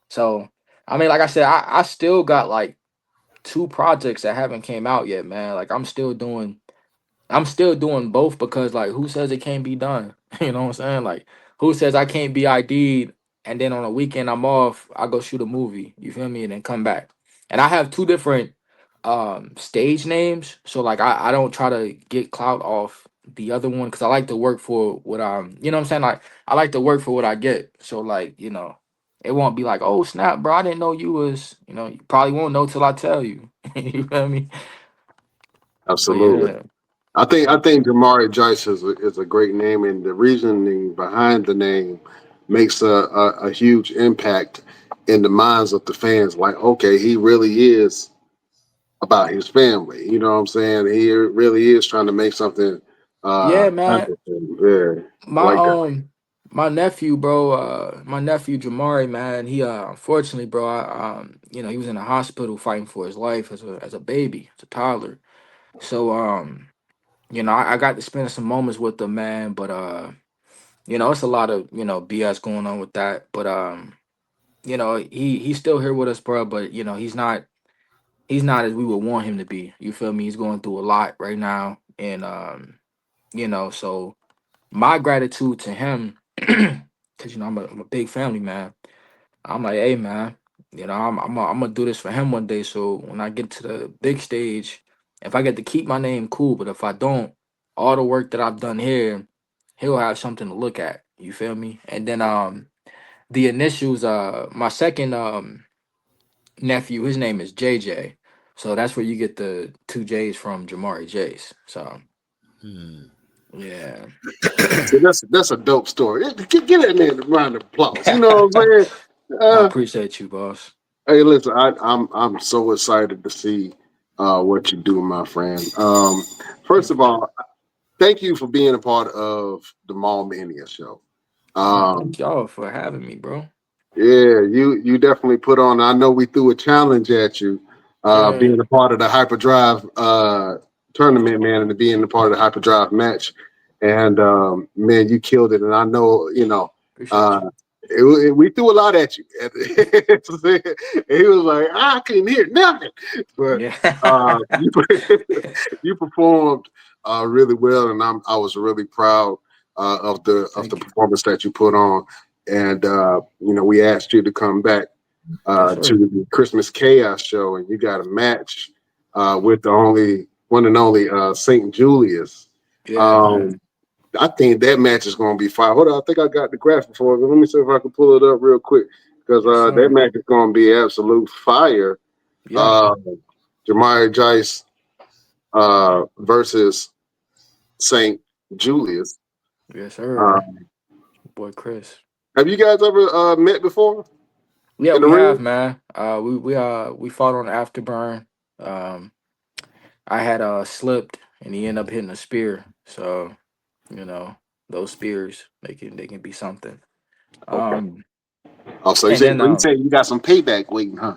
So I mean, like I said, I still got like 2 projects that haven't came out yet, man. Like I'm still doing both because like who says it can't be done? You know what I'm saying? Like who says I can't be ID'd and then on a weekend I'm off, I go shoot a movie, you feel me, and then come back. And I have 2 different stage names. So like I don't try to get clout off the other one because I like to work for what you know what I'm saying? Like I like to work for what I get. So like, it won't be like, oh snap, bro, I didn't know you was, you probably won't know till I tell you. You feel me? But Absolutely. yeah. I think Jamarie Jeice is a great name, and the reasoning behind the name makes a huge impact in the minds of the fans. Like, okay, he really is about his family. You know what I'm saying? He really is trying to make something Yeah, man. happen. Yeah, I My like that. my nephew, bro, my nephew Jamari, man, he unfortunately, bro, he was in the hospital fighting for his life as a baby, as a toddler. So I got to spend some moments with him, man, but it's a lot of, BS going on with that. But he's still here with us, bro, but he's not as we would want him to be. You feel me? He's going through a lot right now. And so my gratitude to him, because I'm a big family man. I'm like, hey man, I'm gonna do this for him one day. So when I get to the big stage, if I get to keep my name, cool. But if I don't, all the work that I've done here, he'll have something to look at. You feel me? And then the initials, my second nephew, his name is JJ. So that's where you get the 2 J's from, Jamarie Jeice. So yeah. So that's a dope story. Get that man a round of applause. You know what I'm saying? I Uh, appreciate you, boss. Hey, listen, I'm so excited to see what you do, my friend. First Thank of you. all, thank you for being a part of the Mall Mania show. Nah, Um, thank y'all for having me, bro. yeah, you definitely put on. I know we threw a challenge at you, Yeah, being a part of the Hyperdrive tournament, man, and being a part of the Hyperdrive match. And man, you killed it. And I know, appreciate uh, you. we threw a lot at you. And he was like, I couldn't hear nothing. But Yeah. you, you performed really well, and I was really proud of the Thank you. performance that you put on. And we asked you to come back Yes, to sir. the Christmas Chaos show, and you got a match with the only one and only Saint Julius. Yeah, man. I think that match is going to be fire. Hold on, I think I got the graphic for it. Let me see if I can pull it up real quick because Yes, that sir. match is going to be absolute fire. Yeah. Uh, Jamarie Jeice versus Saint Julius. Yes, Uh, sir. Boy, Chris. have you guys ever met before Yeah, in the we ring? have, man. We fought on Afterburn. Um, I had slipped and he ended up hitting a spear. So, you know, those spears they can be something. Okay. Um, Oh, so and then you say you got some payback waiting, huh?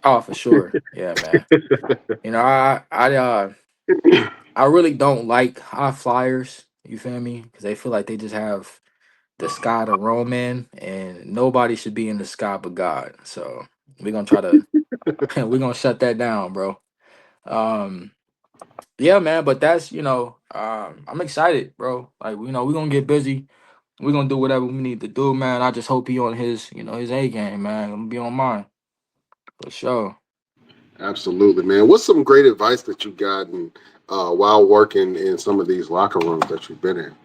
oh, for sure. Yeah, man. You know, I really don't like high flyers. You feel me? Because they feel like they just have the sky to roam in, and nobody should be in the sky but God. So we're gonna try to we're gonna shut that down, bro. Um, yeah, man. But that's I'm excited, bro. Like we're gonna get busy. We're gonna do whatever we need to do, man. I just hope he on his A game, man. I'm gonna be on mine for sure. Absolutely, man. What's some great advice that you've gotten while working in some of these locker rooms that you've been in?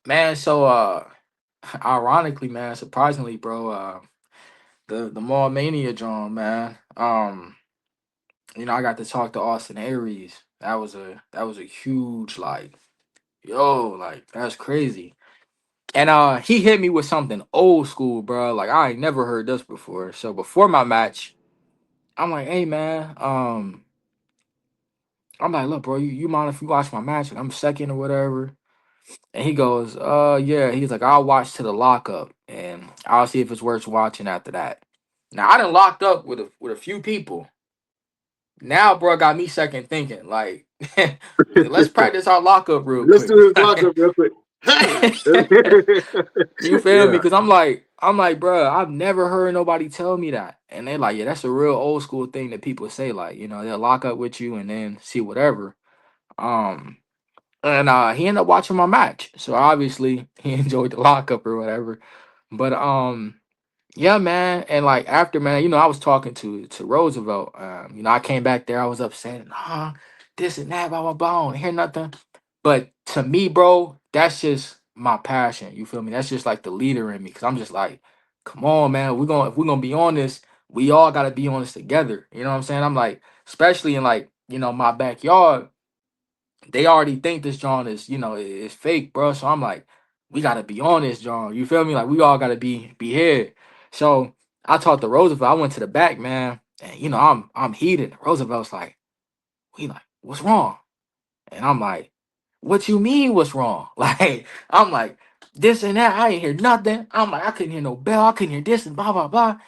Man, so ironically, man, surprisingly, bro, the Mall Mania drum, man. I got to talk to Austin Aries. That was a huge like, yo, like that's crazy. And he hit me with something old school, bro. Like I ain't never heard this before. So before my match, I'm like, hey man, I'm like, look, bro, you mind if you watch my match? Like, I'm second or whatever. And he goes, yeah. He's like, I'll watch to the lockup and I'll see if it's worth watching after that. Now I done locked up with a few people. Now, bro, got me second thinking. Like, let's practice our lockup real Let's quick. do this lockup real quick. Hey! You feel me? Yeah, Because I'm like, bro, I've never heard nobody tell me that. And they're like, yeah, that's a real old school thing that people say. Like, they'll lock up with you and then see whatever. Um, and he ended up watching my match, so obviously he enjoyed the lockup or whatever. But yeah, man, and like after, man, I was talking to Roosevelt. I came back there, I was upset, this and that, blah blah blah. I don't hear nothing. But to me, bro, that's just my passion. You feel me? That's just like the leader in me, because I'm just like, come on, man, if we're gonna be on this, we all gotta be on this together. You know what I'm saying? I'm like, especially in like my backyard, they already think this John is fake, bro. So I'm like, we gotta be on this, John. You feel me? Like we all gotta be here. So I talked to Roosevelt. I went to the back, man, and I'm heated. Roosevelt's like, what's wrong? And I'm like, what you mean what's wrong? Like, I'm like, this and that. I ain't hear nothing. I'm like, I couldn't hear no bell. I couldn't hear this and blah blah blah.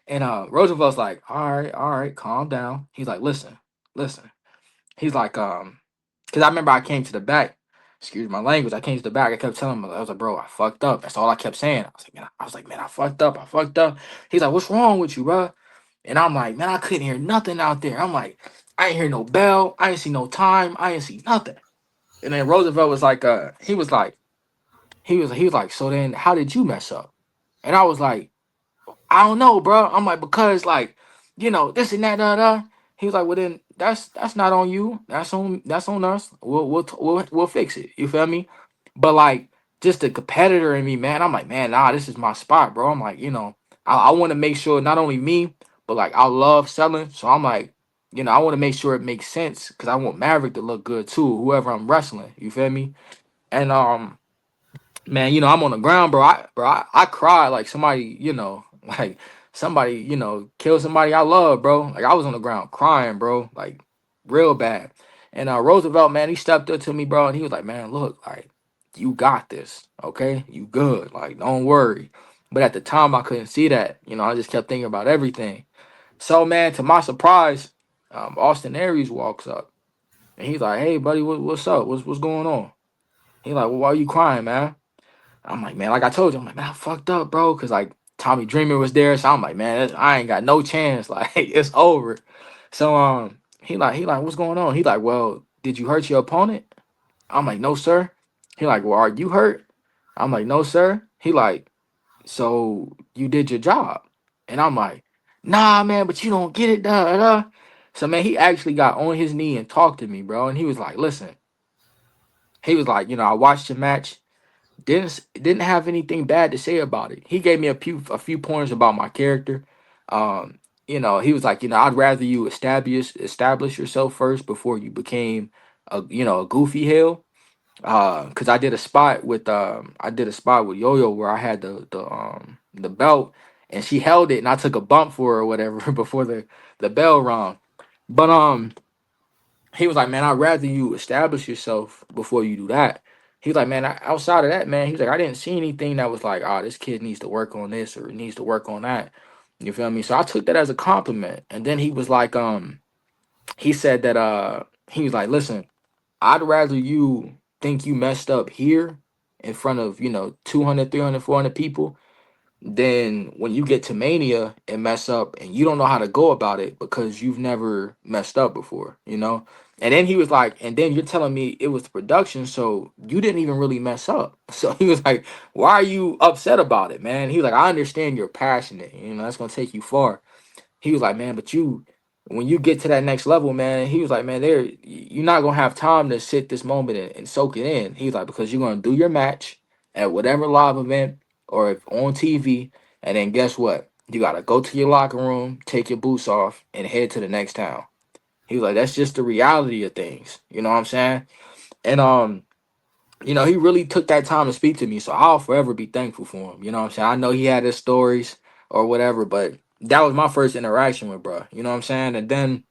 And Roosevelt's like, all right, calm down. He's like, listen. He's like, because I remember I came to the back. Excuse my language. I came to the back. I kept telling him, I was like, bro, I fucked up. That's all I kept saying. I fucked up. I fucked up. He's like, what's wrong with you, bro? And I'm like, man, I couldn't hear nothing out there. I'm like, I ain't hear no bell. I ain't see no time. I ain't see nothing. And then Roosevelt was like, he was like, so then how did you mess up? And I was like, I don't know, bro. I'm like, because like, this and that, da. He was like, well then that's not on you. That's on us. We'll fix it. You feel me? But like, just the competitor in me, man. I'm like, man, nah, this is my spot, bro. I'm like, I want to make sure not only me, but like I love selling. So I'm like, I want to make sure it makes sense because I want Maverick to look good too. Whoever I'm wrestling, you feel me? And man, I'm on the ground, bro. I cried like somebody, like somebody, killed somebody I love, bro. Like I was on the ground crying, bro, like real bad. And Roosevelt, man, he stepped up to me, bro, and he was like, man, look, like you got this, okay? You good, like don't worry. But at the time, I couldn't see that. I just kept thinking about everything. So, man, to my surprise, Austin Aries walks up, and he's like, hey, buddy, what's up? What's going on? He's like, well, why are you crying, man? I'm like, man, like I told you, I'm like, man, I fucked up, bro. Cause like Tommy Dreamer was there. So I'm like, man, I ain't got no chance. Like, it's over. So he like, what's going on? He like, well, did you hurt your opponent? I'm like, no, sir. He like, well, are you hurt? I'm like, no, sir. He like, so you did your job. And I'm like, nah, man, but you don't get it, da. So man, he actually got on his knee and talked to me, bro. And he was like, listen, He was like, I watched the match, didn't have anything bad to say about it. He gave me a few pointers about my character. He was like, I'd rather you establish yourself first before you became a goofy heel. Cause I did a spot with Yo-Yo where I had the belt and she held it and I took a bump for her or whatever before the bell rung. But he was like, man, I'd rather you establish yourself before you do that. He's like, man, outside of that, man, he's like, I didn't see anything that was like, oh, this kid needs to work on this or needs to work on that. You feel me? So I took that as a compliment. And then he was like, he said that he was like, listen, I'd rather you think you messed up here in front of, 200, 300, 400 people then when you get to Mania and mess up and you don't know how to go about it because you've never messed up before. And then he was like, and then you're telling me it was the production, so you didn't even really mess up. So he was like, why are you upset about it, man? He was like, I understand you're passionate, that's gonna take you far. He was like, man, but when you get to that next level, man, he was like, man, you're not gonna have time to sit this moment and soak it in. He's like, because you're gonna do your match at whatever live event or if on TV, and then guess what? You gotta go to your locker room, take your boots off, and head to the next town. He was like, that's just the reality of things. You know what I'm saying? And he really took that time to speak to me. So I'll forever be thankful for him. You know what I'm saying? I know he had his stories or whatever, but that was my first interaction with bro. You know what I'm saying? And then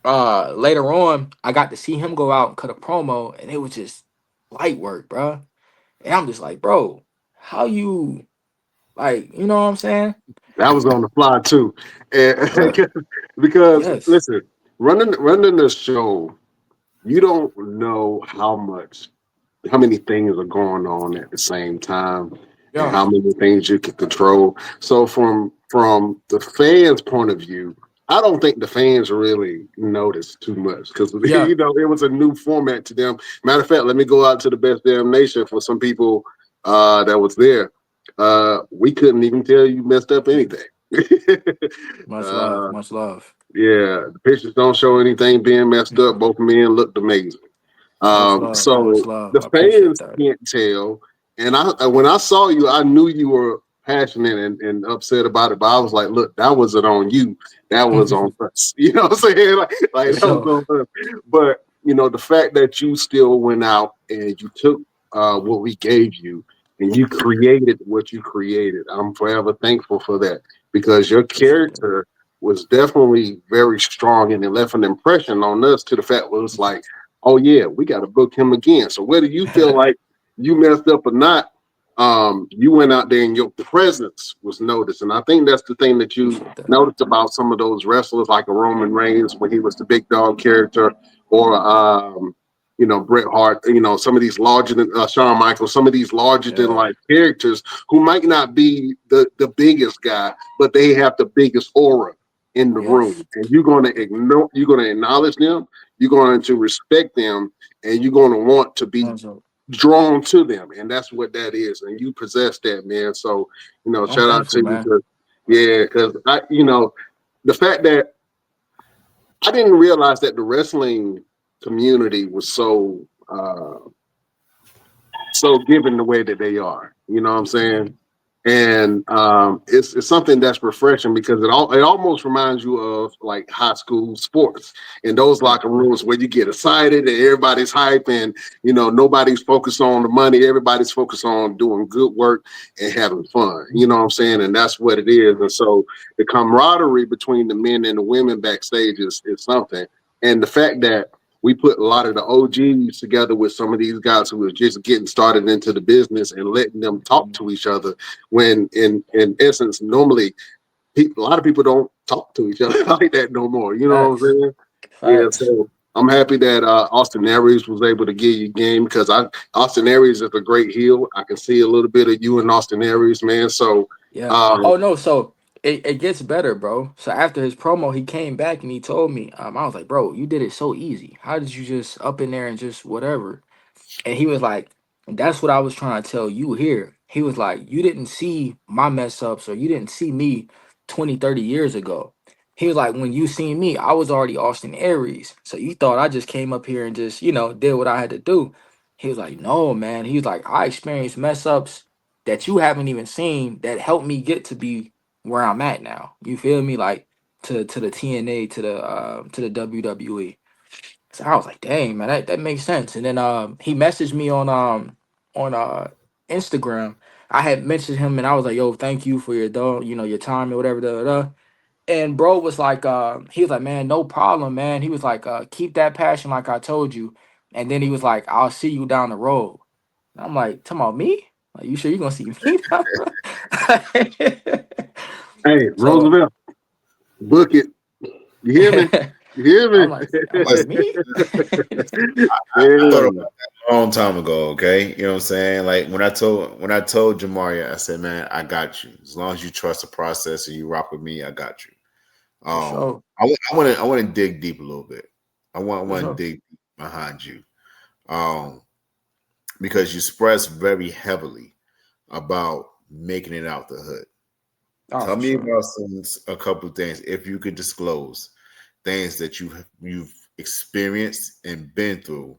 later on, I got to see him go out and cut a promo, and it was just light work, bro. And I'm just like, bro, how you you know what I'm saying? That was on the fly too, and Bruh, because yes. listen, running the show, you don't know how many things are going on at the same time and Yeah. how many things you can control. So from the fans' point of view, I don't think the fans really noticed too much because Yeah. it was a new format to them. Matter of fact, let me go out to the best damn nation for some people that was there. We couldn't even tell you messed up anything. Much love. uh, Much love. yeah, the pictures don't show anything being messed up. Both men looked amazing. Much love. Much So love. the I appreciate fans that. can't tell. And when I saw you, I knew you were passionate and upset about it. But I was like, look, that wasn't on you. That was on us. You know what I'm saying? For Like that sure. was on us. But the fact that you still went out and you took what we gave you and you created what you created, I'm forever thankful for that because your Appreciate that. character was definitely very strong and it left an impression on us to the fact was like, oh yeah, we got to book him again. So whether you feel like you messed up or not, you went out there and your presence was noticed. And I think that's the thing that you Appreciate that. noticed about some of those wrestlers, like a Roman Reigns when he was the big dog character, or Bret Hart. Some of these larger than Shawn Michaels, some of these larger than Yeah. life characters who might not be the biggest guy, but they have the biggest aura in the Yes. room, and you're going to acknowledge them, you're going to respect them, and you're going to want to be Much love. drawn to them, and that's what that is. And you possess that, man. So, I'm shout out thankful, to you man. because, yeah, because the fact that I didn't realize that the wrestling community was so given the way that they are. You know what I'm saying? And it's something that's refreshing because it almost reminds you of like high school sports in those locker rooms where you get excited and everybody's hype and nobody's focused on the money, everybody's focused on doing good work and having fun. You know what I'm saying? And that's what it is. And so the camaraderie between the men and the women backstage is something. And the fact that we put a lot of the OGs together with some of these guys who are just getting started into the business and letting them talk to each other when in essence normally a lot of people don't talk to each other like that no more. You know what I'm Facts. saying? Yeah, Facts. so I'm happy that Austin Aries was able to give you game because Austin Aries is a great heel. I can see a little bit of you in Austin Aries, man. So Yeah. um, Oh no, so it gets better, bro. So after his promo, he came back and he told me, I was like, bro, you did it so easy. How did you just up in there and just whatever? And he was like, that's what I was trying to tell you here. He was like, you didn't see my mess ups or you didn't see me 20, 30 years ago. He was like, when you seen me, I was already Austin Aries. So you thought I just came up here and just, did what I had to do. He was like, no, man. He was like, I experienced mess ups that you haven't even seen that helped me get to be where I'm at now. You feel me? Like to the TNA, to the WWE. So I was like, dang, man, that makes sense. And then he messaged me on Instagram. I had mentioned him and I was like, yo, thank you for your your time or whatever. Da, da, da. And bro was like, he was like, man, no problem, man. He was like, keep that passion like I told you. And then he was like, I'll see you down the road. And I'm like, talking about me? Like, you sure you gonna see me down the road? Hey, So Roosevelt, book it. You hear me? You hear I'm me? like, Listen, me? I thought about Yeah. that a long time ago. Okay, you know what I'm saying? Like when I told Jamarie, I said, man, I got you. As long as you trust the process and you rock with me, I got you. For sure. I want to dig deep a little bit. I For want to sure. dig behind you, um, because you express very heavily about making it out the hood. Oh, Tell for me sure. about a couple of things, if you could disclose things that you've experienced and been through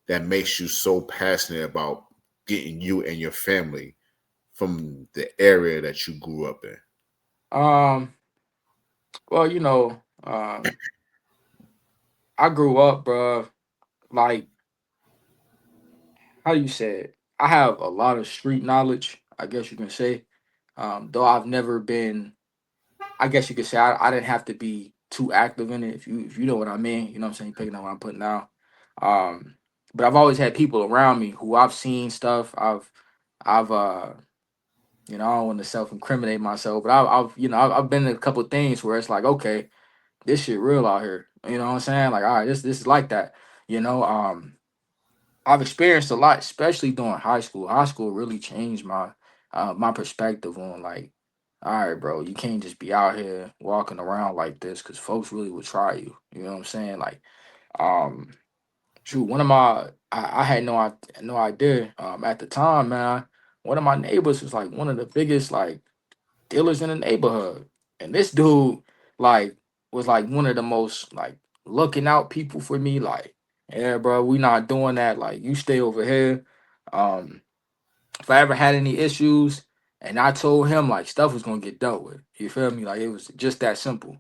that makes you so passionate about getting you and your family from the area that you grew up in. Um, well, I grew up, bruh, like how you said, I have a lot of street knowledge, I guess you can say. Though I've never been, I guess you could say I didn't have to be too active in it, if you know what I mean. You know what I'm saying? Picking up what I'm putting down. Um, but I've always had people around me who I've seen stuff. I've I don't want to self-incriminate myself, but I've been in a couple things where it's like, okay, this shit real out here. You know what I'm saying? Like, all right, this is like that. You know, I've experienced a lot, especially during high school. High school really changed my perspective on like, all right, bro, you can't just be out here walking around like this because folks really will try you. You know what I'm saying? Like, um, shoot, one of my I had no idea at the time, man. One of my neighbors was like one of the biggest like dealers in the neighborhood, and this dude like was like one of the most like looking out people for me. Like, yeah, bro, we not doing that. Like, you stay over here. Um, if I ever had any issues, and I told him like stuff was gonna get dealt with. You feel me? Like, it was just that simple.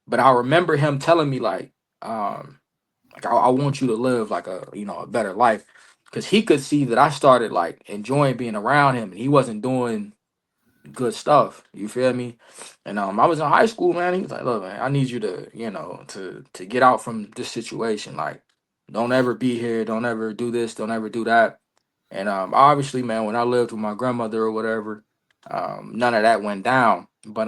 But I remember him telling me like I want you to live like a better life, because he could see that I started like enjoying being around him, and he wasn't doing good stuff. You feel me? And I was in high school, man. He was like, look, man, I need you to, to get out from this situation. Like, don't ever be here, don't ever do this, don't ever do that. And obviously, man, when I lived with my grandmother or whatever, none of that went down. But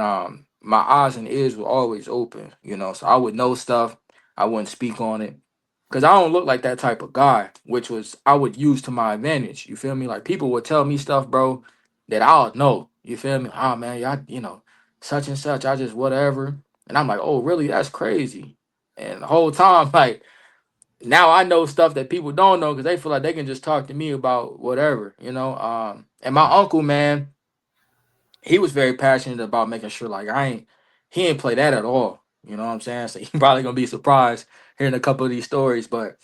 my eyes and ears were always open, so I would know stuff. I wouldn't speak on it. Cause I don't look like that type of guy, which was I would use to my advantage. You feel me? Like, people would tell me stuff, bro, that I'll know. You feel me? Oh man, y'all, such and such. I just whatever. And I'm like, oh really? That's crazy. And the whole time, like, now I know stuff that people don't know because they feel like they can just talk to me about whatever. And my uncle, man, he was very passionate about making sure like he ain't play that at all. You know what I'm saying? So you probably gonna be surprised hearing a couple of these stories. But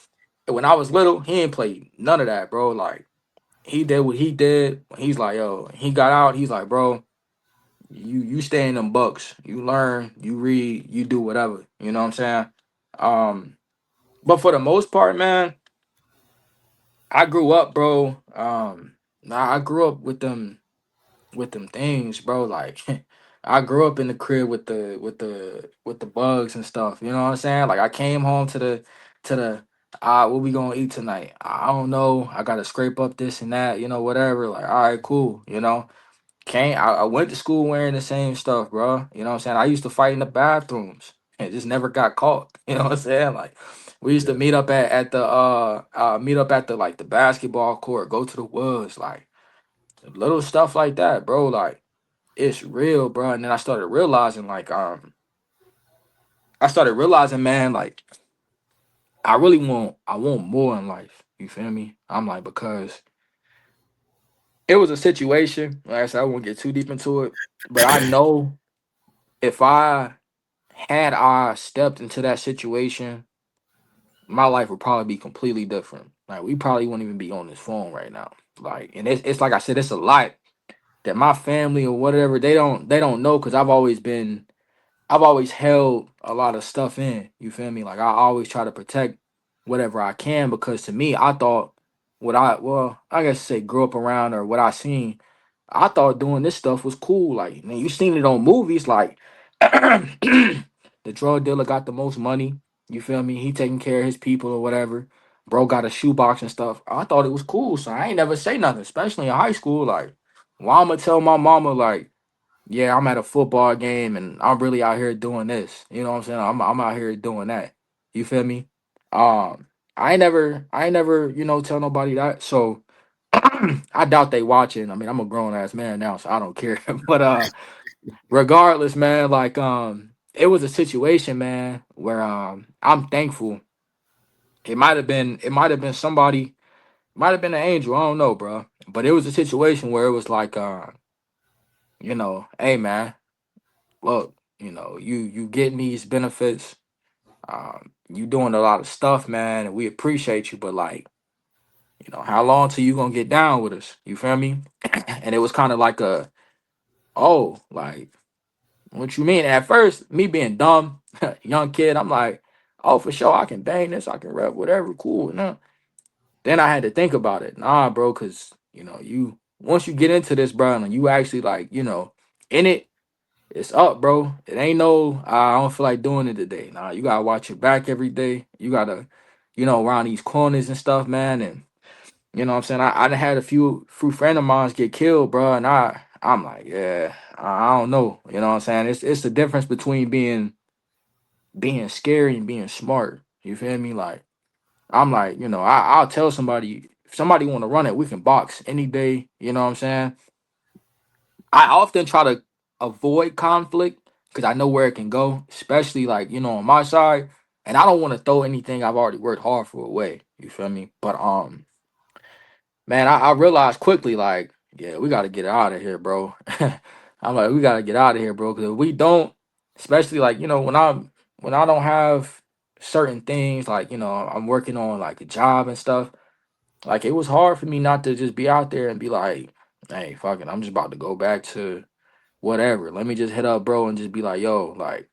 when I was little, he ain't played none of that, bro. Like, he did what he did. He's like, yo, he got out, he's like, bro, you stay in them books. You learn, you read, you do whatever. You know what I'm saying? Um, but for the most part, man, I grew up, bro. I grew up with them things, bro. Like, I grew up in the crib with the bugs and stuff. You know what I'm saying? Like, I came home to the what we gonna eat tonight? I don't know. I gotta scrape up this and that, whatever. Like, all right, cool. I went to school wearing the same stuff, bro. You know what I'm saying? I used to fight in the bathrooms and just never got caught. You know what I'm saying? Like, we used to Yeah. meet up at the like the basketball court, go to the woods, like little stuff like that, bro. Like, it's real, bro. And then I started realizing, man, like, I want more in life. You feel me? I'm like, because it was a situation, like I said, I won't get too deep into it, but I know if I stepped into that situation, my life would probably be completely different. Like we probably wouldn't even be on this phone right now. Like, and it's like I said, it's a lot that my family or whatever they don't know because I've always held a lot of stuff in. You feel me? Like I always try to protect whatever I can because to me, I thought I guess say grew up around or what I seen, I thought doing this stuff was cool. Like, man, you seen it on movies, like the drug dealer got the most money. You feel me? He taking care of his people or whatever. Bro got a shoebox and stuff. I thought it was cool, so I ain't never say nothing, especially in high school. Like, why I'ma tell my mama like, yeah, I'm at a football game and I'm really out here doing this. You know what I'm saying? I'm out here doing that. You feel me? Um, I ain't never, tell nobody that. So I doubt they watching. I mean, I'm a grown ass man now, so I don't care. But regardless, man, like it was a situation, man, where I'm thankful. It might have been somebody, might have been an angel, I don't know, bro. But it was a situation where it was like hey man, look, you getting these benefits, you doing a lot of stuff, man, and we appreciate you, but like, how long till you gonna get down with us? You feel me? And it was kind of like oh, like, what you mean? At first, me being dumb, young kid, I'm like, oh, for sure, I can bang this, I can rap whatever, cool. No. Then I had to think about it. Nah, bro, because you once you get into this, bro, and you actually like, in it, it's up, bro. It ain't no, I don't feel like doing it today. Nah, you gotta watch your back every day. You gotta, around these corners and stuff, man. And you know what I'm saying? I done had a few friend of mine get killed, bro. And I'm like, yeah, I don't know. You know what I'm saying? It's the difference between being scary and being smart. You feel me? Like, I'm like, I'll tell somebody, if somebody want to run it, we can box any day. You know what I'm saying? I often try to avoid conflict because I know where it can go, especially like, on my side. And I don't want to throw anything I've already worked hard for away. You feel me? But man, I realized quickly, like, yeah, we gotta get out of here, bro. I'm like, we gotta get out of here, bro. Cause if we don't, especially like, when I don't have certain things, like, I'm working on like a job and stuff. Like it was hard for me not to just be out there and be like, hey, fuck it, I'm just about to go back to whatever. Let me just hit up bro and just be like, yo, like,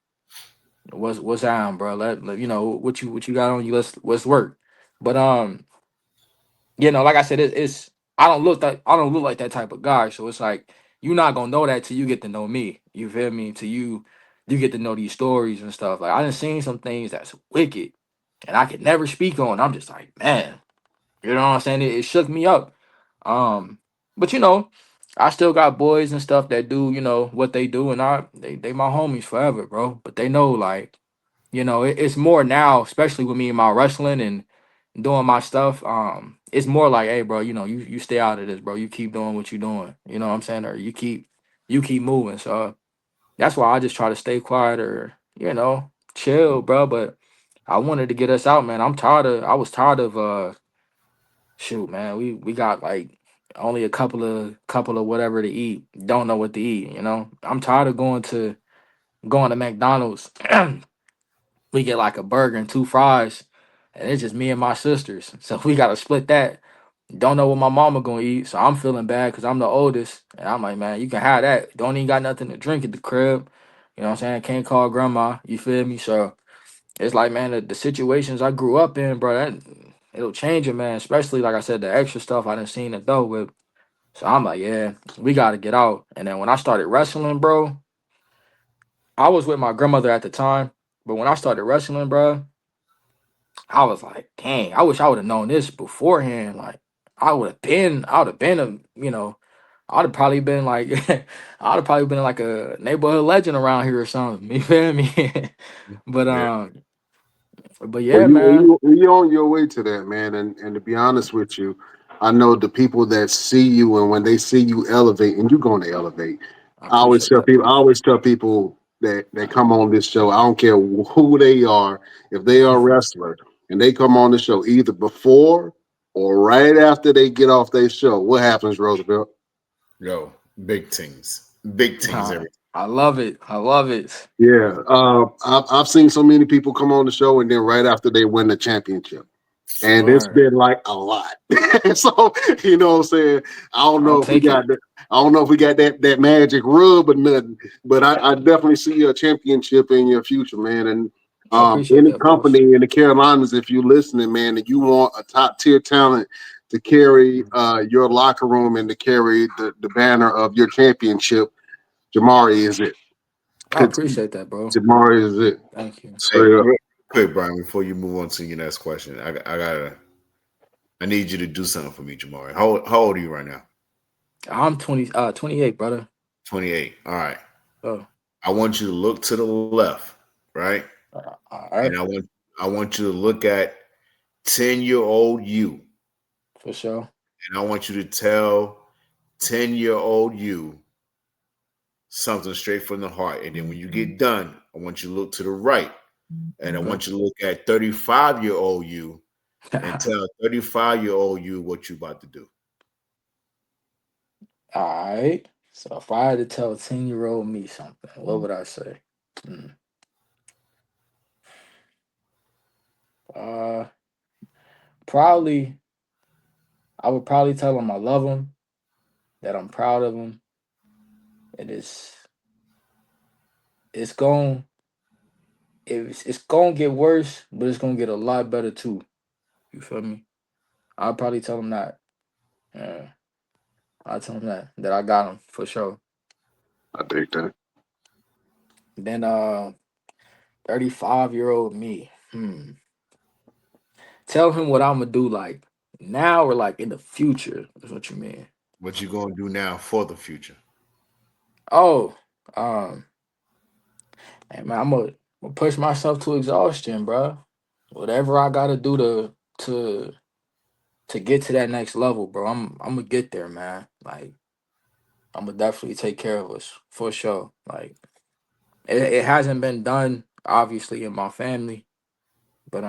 what's on, bro? What you got on you, let's work. But like I said, it's I don't look like that type of guy. So it's like you're not gonna know that till you get to know me. You feel me? Till you get to know these stories and stuff. Like I done seen some things that's wicked and I could never speak on. I'm just like, man, you know what I'm saying? It shook me up. But I still got boys and stuff that do, what they do, and they my homies forever, bro. But they know like, it's more now, especially with me and my wrestling and doing my stuff. It's more like, hey, bro, you stay out of this, bro. You keep doing what you're doing. You know what I'm saying? Or you keep moving. So that's why I just try to stay quiet or, chill, bro. But I wanted to get us out, man. I was tired of shoot, man. We got like only a couple of whatever to eat. Don't know what to eat, I'm tired of going to McDonald's. We get like a burger and two fries, and it's just me and my sisters. So we gotta split that. Don't know what my mama gonna eat, so I'm feeling bad because I'm the oldest, and I'm like, man, you can have that. Don't even got nothing to drink at the crib. You know what I'm saying? Can't call grandma. You feel me? So it's like, man, the situations I grew up in, bro, it'll change it, man. Especially like I said, the extra stuff I done seen adult with. So I'm like, yeah, we gotta get out. And then when I started wrestling, bro, I was with my grandmother at the time, but when I started wrestling, bro, I was like, dang, I wish I would have known this beforehand. Like, I would have been I'd have probably been like, I'd have probably been like a neighborhood legend around here or something. You feel me? but Yeah. but Well, yeah, you man, you on your way to that, man. And to be honest with you, I know the people that see you, and when they see you elevate, and you're going to elevate. I I always appreciate tell that, people, I bro. always tell people that come on this show, I don't care who they are, if they are a wrestler and they come on the show either before or right after they get off their show, what happens, Roosevelt? Yo, big things, big things. Nah, Everything. I love it. I love it. Yeah, I've seen so many people come on the show, and then right after they win the championship, and it's Word. been like a lot. So you know what I'm saying. I don't I'll know if we take got it. that. I don't know if we got that magic rub or nothing, but I definitely see a championship in your future, man. And I appreciate any that, boss. company in the Carolinas, if you're listening, man, and you want a top tier talent to carry your locker room and to carry the banner of your championship, Jamarie is it. I appreciate that, bro. Jamarie is it. Thank you. Hey, Straight up. real quick, Brian, before you move on to your next question, I need you to do something for me, Jamarie. How old are you right now? I'm 28, brother. 28. All right. Oh, I want you to look to the left, right? all And right, I want you to look at 10-year-old you. for sure. And I want you to tell 10-year-old you something straight from the heart. And then when you get done, I want you to look to the right. And I Okay. want you to look at 35-year-old you and tell 35-year-old you what you about to do. All right. So if I had to tell 10-year-old me something, what would I say? Hmm. Uh, probably I would probably tell him I love him, that I'm proud of him. And it's going it's gonna get worse, but it's gonna get a lot better too. You feel me? I'll probably tell him that. Yeah, I'll tell him that I got him for sure. I think that. Then 35-year-old me. Tell him what I'm gonna do like now or like in the future. Is what you mean? What you gonna do now for the future? Oh, um, hey, man, I'm gonna push myself to exhaustion, bro. Whatever I gotta do to to get to that next level, bro. I'm gonna get there, man. Like I'm gonna definitely take care of us for sure. Like it hasn't been done obviously in my family, but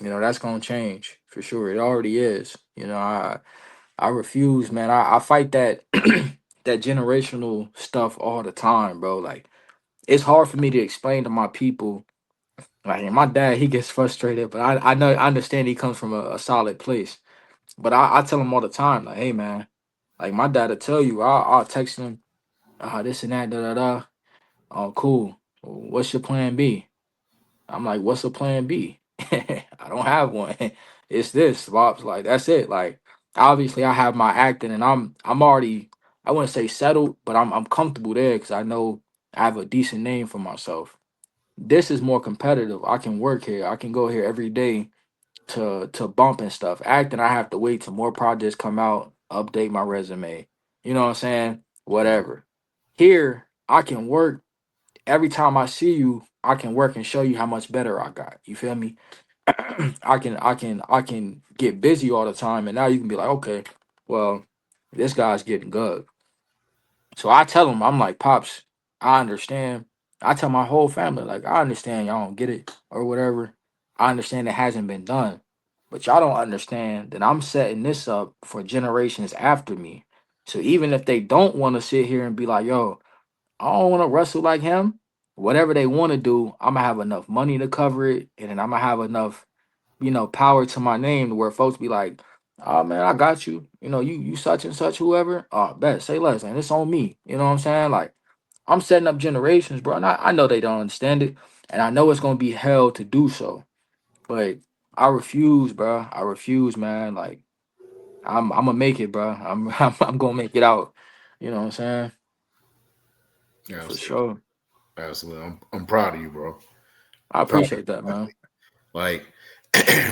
that's gonna change for sure. It already is. I refuse, man. I fight that that generational stuff all the time, bro. Like it's hard for me to explain to my people. Like and my dad, he gets frustrated, but I understand he comes from a solid place. But I tell him all the time, like, hey man, like my dad will tell you, I'll text him, this and that, da da da. Oh, cool. What's your plan B? I'm like, what's a plan B? I don't have one. It's this. Bob's like, that's it. Like, obviously, I have my acting, and I'm already, I wouldn't say settled, but I'm comfortable there because I know I have a decent name for myself. This is more competitive. I can work here. I can go here every day to bump and stuff. Acting, I have to wait till more projects come out, update my resume. You know what I'm saying? Whatever. Here, I can work every time I see you, I can work and show you how much better I got. You feel me? I can get busy all the time, and now you can be like, okay, well, this guy's getting good. So I tell him, I'm like, pops, I understand. I tell my whole family, like, I understand y'all don't get it or whatever. I understand it hasn't been done, but y'all don't understand that I'm setting this up for generations after me. So even if they don't want to sit here and be like, yo, I don't want to wrestle like him. Whatever they want to do, I'm gonna have enough money to cover it, and then I'm gonna have enough, power to my name to where folks be like, "Oh man, I got you. You such and such, whoever. Oh, bet say less, and it's on me." You know what I'm saying? Like I'm setting up generations, bro. And I know they don't understand it, and I know it's gonna be hell to do so, but I refuse, bro. I refuse, man. Like I'm gonna make it, bro. I'm gonna make it out. You know what I'm saying? For Absolutely. sure. Absolutely. I'm proud of you, bro. I Proud appreciate that, of man. you. Like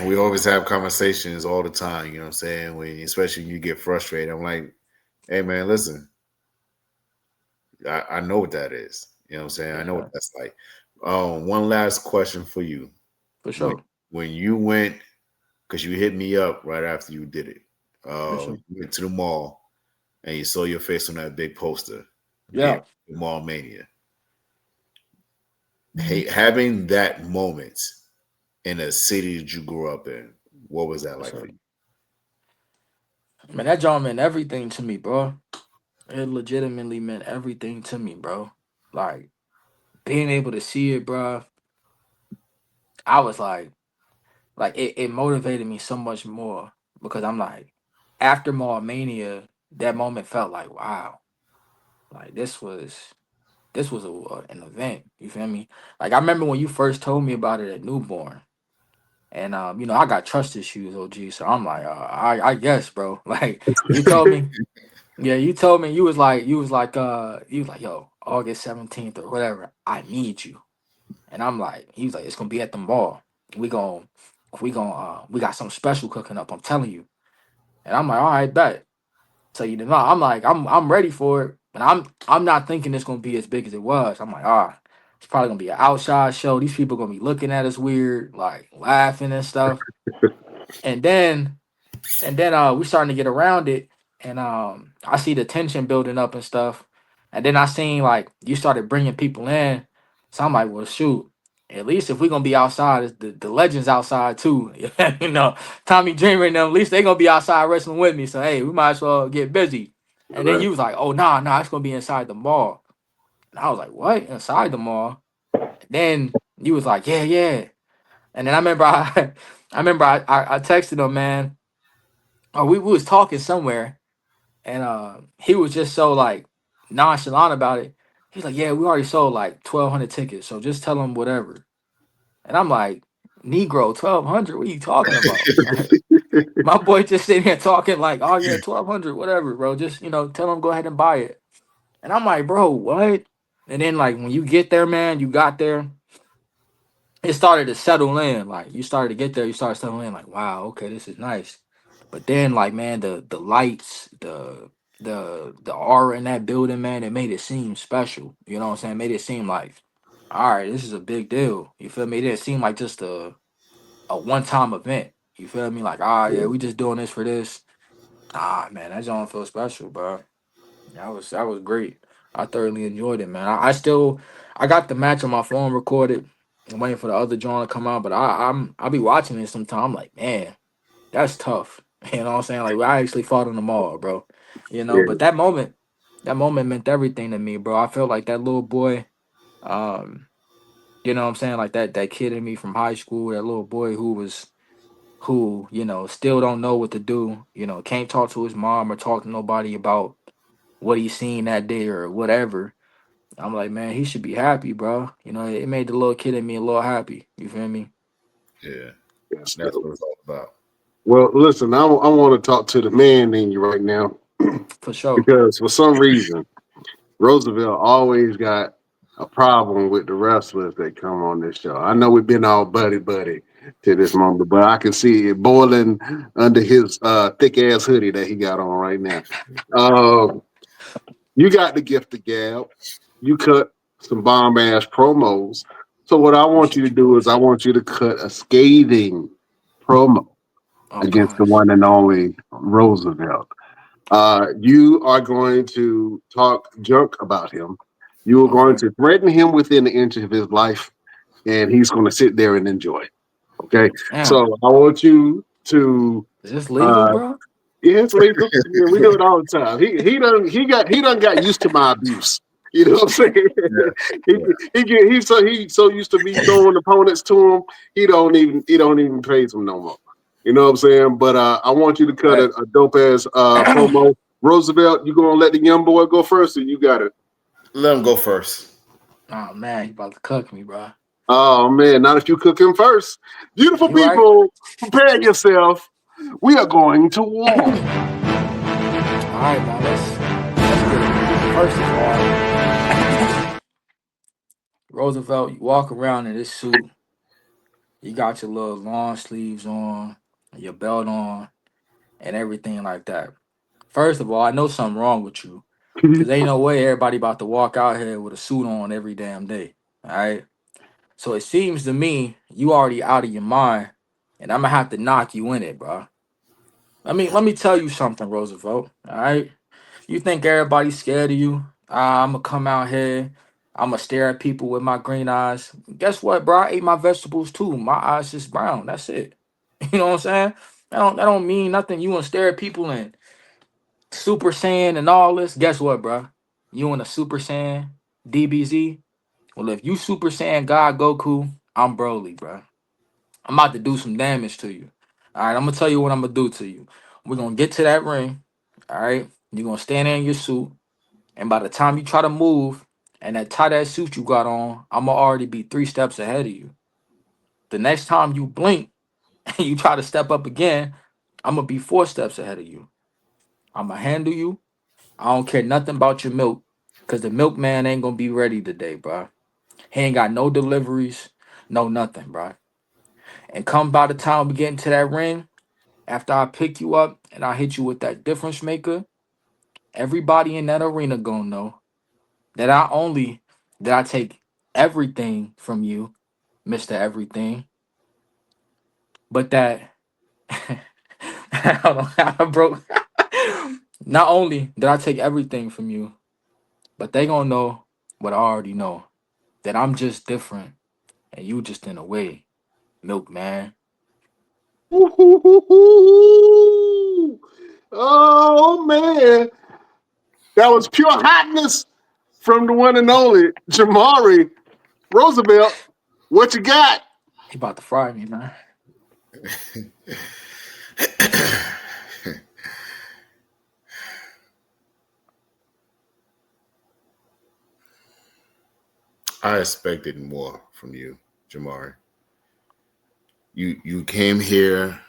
we always have conversations all the time, you know what I'm saying? Especially when you get frustrated. I'm like, hey man, listen, I know what that is. You know what I'm saying? I know what Yeah, that's like. One last question for you. for When sure. when you went, because you hit me up right after you did it. For sure. You went to the mall and you saw your face on that big poster, Yeah. Mall Mania. Hey, having that moment in a city that you grew up in, what was that For like for sure. you? Man, that John meant everything to me, bro. It legitimately meant everything to me, bro. Like being able to see it, bro. I was like it motivated me so much more because I'm like, after Mall Mania, that moment felt like wow, like this was an event. You feel me? Like I remember when you first told me about it at Newborn, and I got trust issues, OG. So I'm like, I guess, bro. Like you told me, yeah, you told me you was like, yo, August 17th or whatever. I need you, and I'm like, he was like, it's gonna be at the mall. We gon' we got something special cooking up. I'm telling you, and I'm like, all right, bet. So I'm like, I'm ready for it, but I'm not thinking it's gonna be as big as it was. I'm like, it's probably gonna be an outside show. These people gonna be looking at us weird, like laughing and stuff. And then we starting to get around it, and I see the tension building up and stuff. And then I seen like you started bringing people in, so I'm like, well, shoot. At least if we gonna be outside, the legends outside too. you know, Tommy Dreamer and them. At least they gonna be outside wrestling with me. So hey, we might as well get busy. And then Right. you was like, oh nah, it's gonna be inside the mall. And I was like, what? Inside the mall? And then you was like, yeah. And then I remember I texted him, man. Oh, we was talking somewhere, and he was just so like nonchalant about it. He's like, "Yeah, we already sold like 1,200 tickets, so just tell them whatever." And I'm like, "Negro, 1,200? What are you talking about?" Like, my boy just sitting here talking like, "Oh yeah, 1,200, whatever, bro. Just tell them go ahead and buy it." And I'm like, "Bro, what?" And then like when you get there, man, you got there. It started to settle in. Like you started to get there, you started settling in. Like, wow, okay, this is nice. But then, like, man, the lights, the aura in that building, man, it made it seem special. You know what I'm saying? Made it seem like, all right, this is a big deal. You feel me? It didn't seem like just a one time event. You feel me? Like, yeah, we just doing this for this. Man, that don't feel special, bro. That was great. I thoroughly enjoyed it, man. I got the match on my phone recorded. I'm waiting for the other joint to come out, but I'll be watching it sometime. I'm like, man, that's tough. You know what I'm saying? Like I actually fought on the mall, bro. Yeah. But that moment meant everything to me, bro. I felt like that little boy, um, you know what I'm saying? Like that kid in me from high school, that little boy who still don't know what to do, can't talk to his mom or talk to nobody about what he's seen that day or whatever. I'm like, man, he should be happy, bro. It made the little kid in me a little happy. You feel me? Yeah, Yes, that's what it's all about. well, listen, I want to talk to the man in you right now For sure. because for some reason, Roosevelt always got a problem with the wrestlers that come on this show. I know we've been all buddy to this moment, but I can see it boiling under his thick ass hoodie that he got on right now. Uh, you got the gift of gab. You cut some bomb ass promos. So what I want you to Appreciate you, do is I boys. want you to cut a scathing promo Oh against the gosh. one and only Roosevelt. You are going to talk junk about him. You are going Okay. to threaten him within an inch of his life, and he's going to sit there and enjoy it. Okay. So Damn. I want you to Is this legal, uh, bro? yeah, it's legal. Yeah, we do it all the time. He done got used to my abuse. You know what I'm saying? Yeah, he yeah. he's so used to me throwing opponents to him. He don't even praise him no more. You know what I'm saying? But I want you to cut Hey. a dope ass promo. Roosevelt, you gonna let the young boy go first, or you got it? Let him go first. Oh man, you about to cook me, bro. Oh man, not if you cook him first. Beautiful You right? people, prepare yourself. We are going to war. All right, now let's get it, man. First of all, Roosevelt, you walk around in this suit. You got your little long sleeves on, your belt on, and everything like that. First of all, I know something wrong with you, cause ain't no way everybody about to walk out here with a suit on every damn day. All right. So it seems to me you already out of your mind, and I'm gonna have to knock you in it, bro. Let me tell you something, Roosevelt. All right. You think everybody's scared of you? I'm gonna come out here. I'm gonna stare at people with my green eyes. Guess what, bro? I ate my vegetables too. My eyes just brown. That's it. You know what I'm saying? That don't mean nothing. You wanna stare at people and Super Saiyan and all this. Guess what, bro? You in a Super Saiyan DBZ? Well, if you Super Saiyan God Goku, I'm Broly, bro. I'm about to do some damage to you. All right, I'm gonna tell you what I'm gonna do to you. We're gonna get to that ring. All right, you're gonna stand there in your suit, and by the time you try to move and that tie that suit you got on, I'm gonna already be 3 steps ahead of you. The next time you blink and you try to step up again, I'm gonna be 4 steps ahead of you. I'm gonna handle you. I don't care nothing about your milk, cause the milkman ain't gonna be ready today, bro. He ain't got no deliveries, no nothing, bro. And come by the time we get into that ring, after I pick you up and I hit you with that difference maker, everybody in that arena gonna know that not only did I take everything from you, Mr. Everything, but that I don't know how I broke. Not only did I take everything from you, but they gonna know what I already know. That I'm just different and you just in a way, milkman. Oh man, that was pure hotness from the one and only Jamarie Roosevelt. What you got? He about to fry me, man. I expected more from you, Jamarie. You came here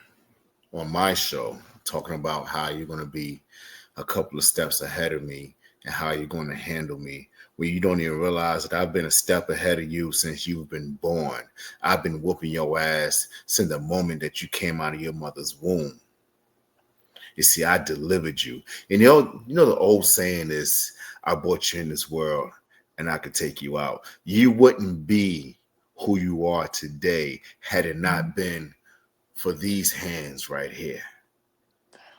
on my show talking about how you're going to be a couple of steps ahead of me and how you're going to handle me, when you don't even realize that I've been a step ahead of you since you've been born. I've been whooping your ass since the moment that you came out of your mother's womb. You see, I delivered you. And you know the old saying is, I brought you in this world and I could take you out. You wouldn't be who you are today had it not been for these hands right here.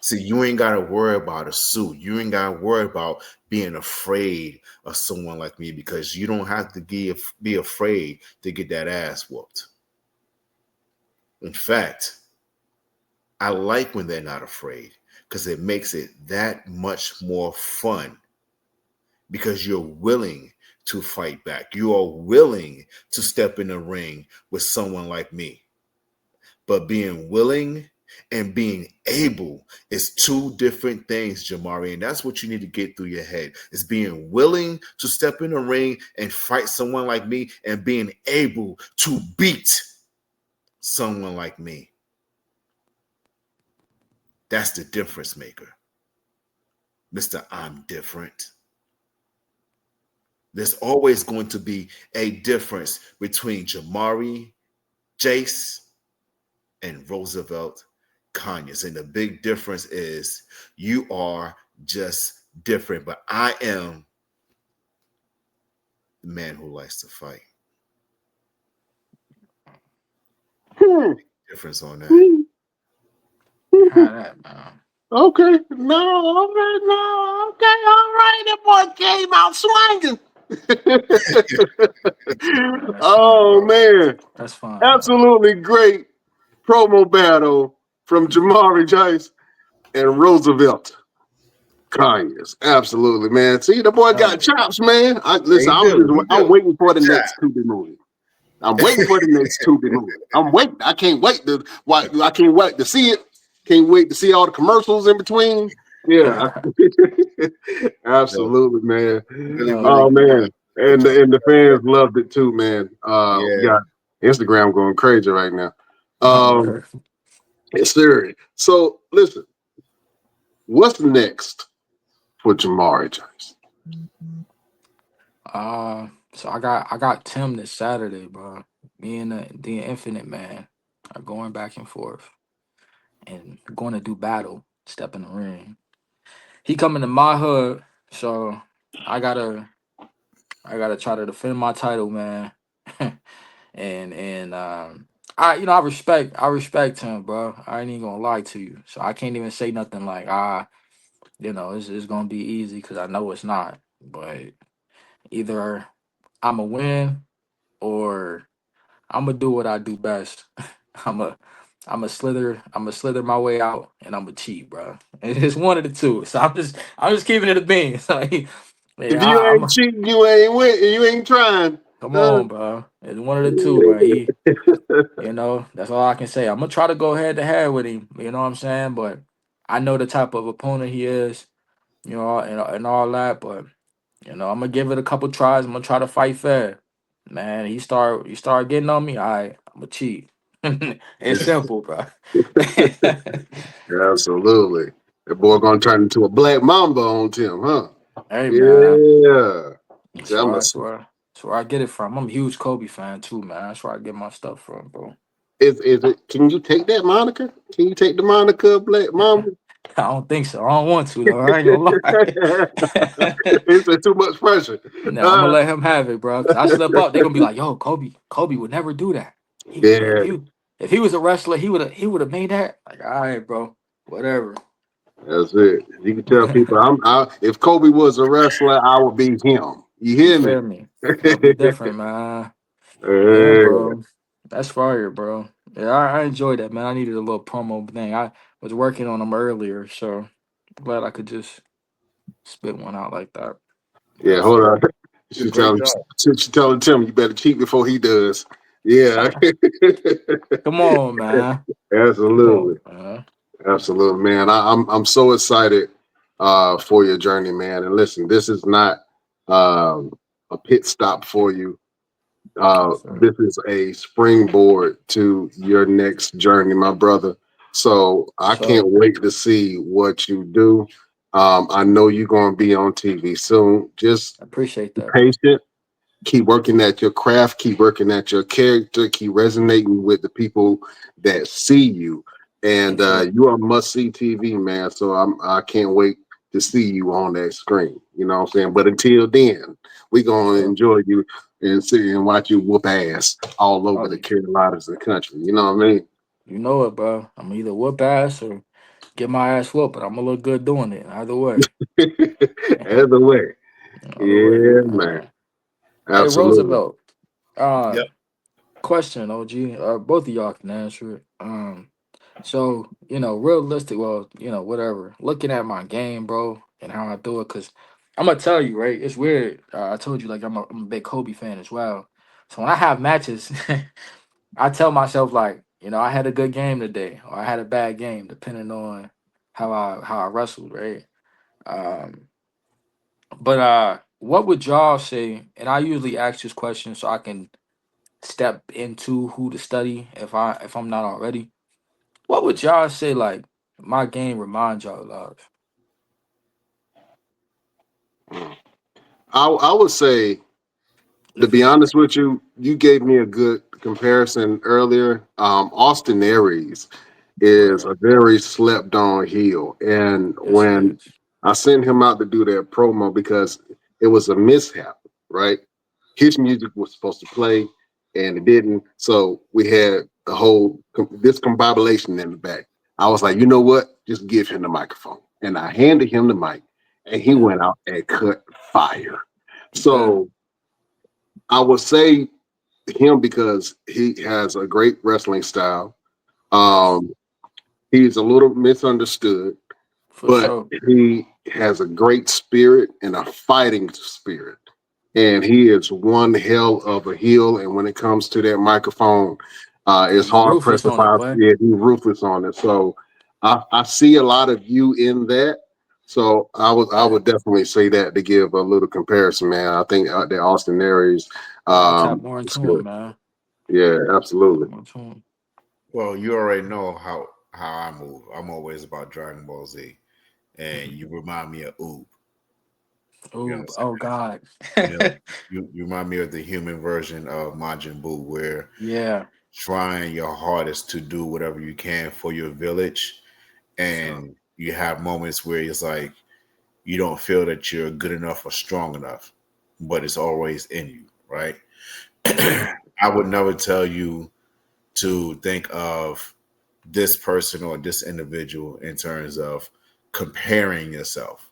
See, you ain't got to worry about a suit. You ain't got to worry about being afraid of someone like me, because you don't have to be afraid to get that ass whooped. In fact, I like when they're not afraid, because it makes it that much more fun, because you're willing to fight back. You are willing to step in the ring with someone like me. But being willing and being able is two different things, Jamarie. And that's what you need to get through your head, is being willing to step in the ring and fight someone like me, and being able to beat someone like me. That's the difference maker. Mr. I'm different. There's always going to be a difference between Jamarie Jeice and Roosevelt Conyers. And the big difference is you are just different. But I am the man who likes to fight. Difference on that. How that, man? Okay, no, all right, no, okay, all right. That boy came out swinging. That's fine, Oh bro. man, That's fine, bro. absolutely great promo battle from Jamarie Jeice and Roosevelt Conyers. Absolutely, man. See, the boy Oh, got chops, man. yeah, he do. He I'm do. waiting for the Good next Tubi movie. I'm waiting for the next Tubi movie. I'm waiting. I can't wait to watch. I can't wait to see it. Can't wait to see all the commercials in between. Yeah, absolutely, man. Really, really Oh good. man, and the fans loved it too, man. We Yeah. got Instagram going crazy right now. Oh, Yes, sir. So listen, what's next for Jamarie Jeice? so I got Tim this Saturday, bro. Me and the Infinite Man are going back and forth and going to do battle, step in the ring. He coming to my hood, so I gotta try to defend my title, man. and I respect him, bro. I ain't even gonna lie to you. So I can't even say nothing like it's gonna be easy, because I know it's not. But either I'ma win or I'ma do what I do best. I'ma I'm a slither my way out, and I'm a cheat, bro. It's one of the two. So I'm just keeping it a bean. So, If yeah, you I'm. ain't cheating, you ain't win. You ain't trying. Come on, bro. It's one of the two, bro. That's all I can say. I'm gonna try to go head to head with him. You know what I'm saying? But I know the type of opponent he is. And all that. But I'm gonna give it a couple tries. I'm gonna try to fight fair. Man, he start getting on me. I'm gonna cheat. It's simple, bro. Absolutely. That boy gonna turn into a black mamba on Tim, huh? Hey, man. Yeah. That's See, I'm where a, that's where that's where I get it from. I'm a huge Kobe fan too, man. That's where I get my stuff from, bro. is it? Can you take that moniker? Can you take the moniker of black mamba? I don't think so. I don't want to though. I ain't gonna lie. It's too much pressure. Nah, I'm gonna let him have it, bro. Cause I slip up, they're gonna be like, "Yo, Kobe would never do that. Yeah, If he was a wrestler, he would have made that." Like, all right, bro, whatever. that's it. You can tell people, if Kobe was a wrestler, I would be him. You You hear me? feel me? It'll be different, man. Yeah, Yeah, bro. That's fire, bro. Yeah, I enjoyed that, man. I needed a little promo thing. I was working on them earlier, so glad I could just spit one out like that. yeah. Yes, Hold sir. on. Did a She great telling job. she telling Tim you better cheat before he does. Yeah, Come on, man. Come absolutely. on, man. Absolutely, man. I'm so excited for your journey, man. And listen, this is not um, a pit stop for you. Yes, sir. This is a springboard to your next journey, my brother. So I can't So wait to see what you do. I know you're going to be on TV soon. Just I appreciate be that. patient. Keep working at your craft, keep working at your character, keep resonating with the people that see you. And Yes, sir. you are must see TV, man. So I can't wait to see you on that screen. You know what I'm saying? But until then, we're gonna Sure. enjoy you and see and watch you whoop ass all over Oh, the Carolinas and the country. You know what I mean? you know it, bro. I'm either whoop ass or get my ass whooped, but I'm gonna look good doing it. Either way. Either way. Either way, Yeah, man. man. Hey, Absolutely. Roosevelt. Uh, Yep. question, OG. Both of y'all can answer it. So realistic. Well, whatever. Looking at my game, bro, and how I do it, cause I'm gonna tell you, right? It's weird. I told you, like, I'm a big Kobe fan as well. So when I have matches, I tell myself, like, I had a good game today, or I had a bad game, depending on how I wrestled, right? Um, but what would y'all say? And I usually ask this question so I can step into who to study if I'm not already. What would y'all say, like, my game reminds y'all of? I would say, to If be it's honest with you, you gave me a good comparison earlier. Austin Aries is word, a very slept on heel. And yes, he when is. I sent him out to do that promo because it was a mishap, right? His music was supposed to play and it didn't. So we had the whole discombobulation in the back. I was like, you know what? Just give him the microphone. And I handed him the mic and he Yeah. went out and cut fire. Okay. So I would say him because he has a great wrestling style. Yes, Um, he's a little misunderstood, for but sure. he has a great spirit and a fighting spirit. And he is one hell of a heel. And when it comes to that microphone, it's He's hard pressed ruthless to on it, find. boy. Yeah, he's ruthless on it. So I see a lot of you in that. So I would Yeah. definitely say that to give a little comparison, man. I think that Austin Aries I'm gonna tap more is into him, good. man. Yeah, Tap absolutely. more into him. Well, you already know how I move. I'm always about Dragon Ball Z, and you remind me of Oob. You Oh, understand? oh God. You know, you remind me of the human version of Majin Buu, where Yeah, trying your hardest to do whatever you can for your village, for sure. and you have moments where it's like you don't feel that you're good enough or strong enough, but it's always in you, right? Yeah, I would never tell you to think of this person or this individual in terms of comparing yourself.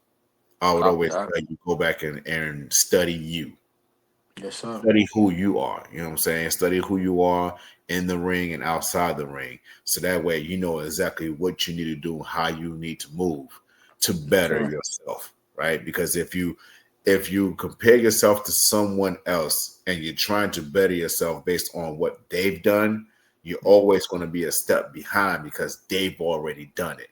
I would copy always that. tell you go back and study you. Yes, sir. Study who you are. You know what I'm saying? Study who you are in the ring and outside the ring. So that way you know exactly what you need to do, how you need to move to better Sure. yourself. Right. Because if you compare yourself to someone else and you're trying to better yourself based on what they've done, you're always going to be a step behind because they've already done it.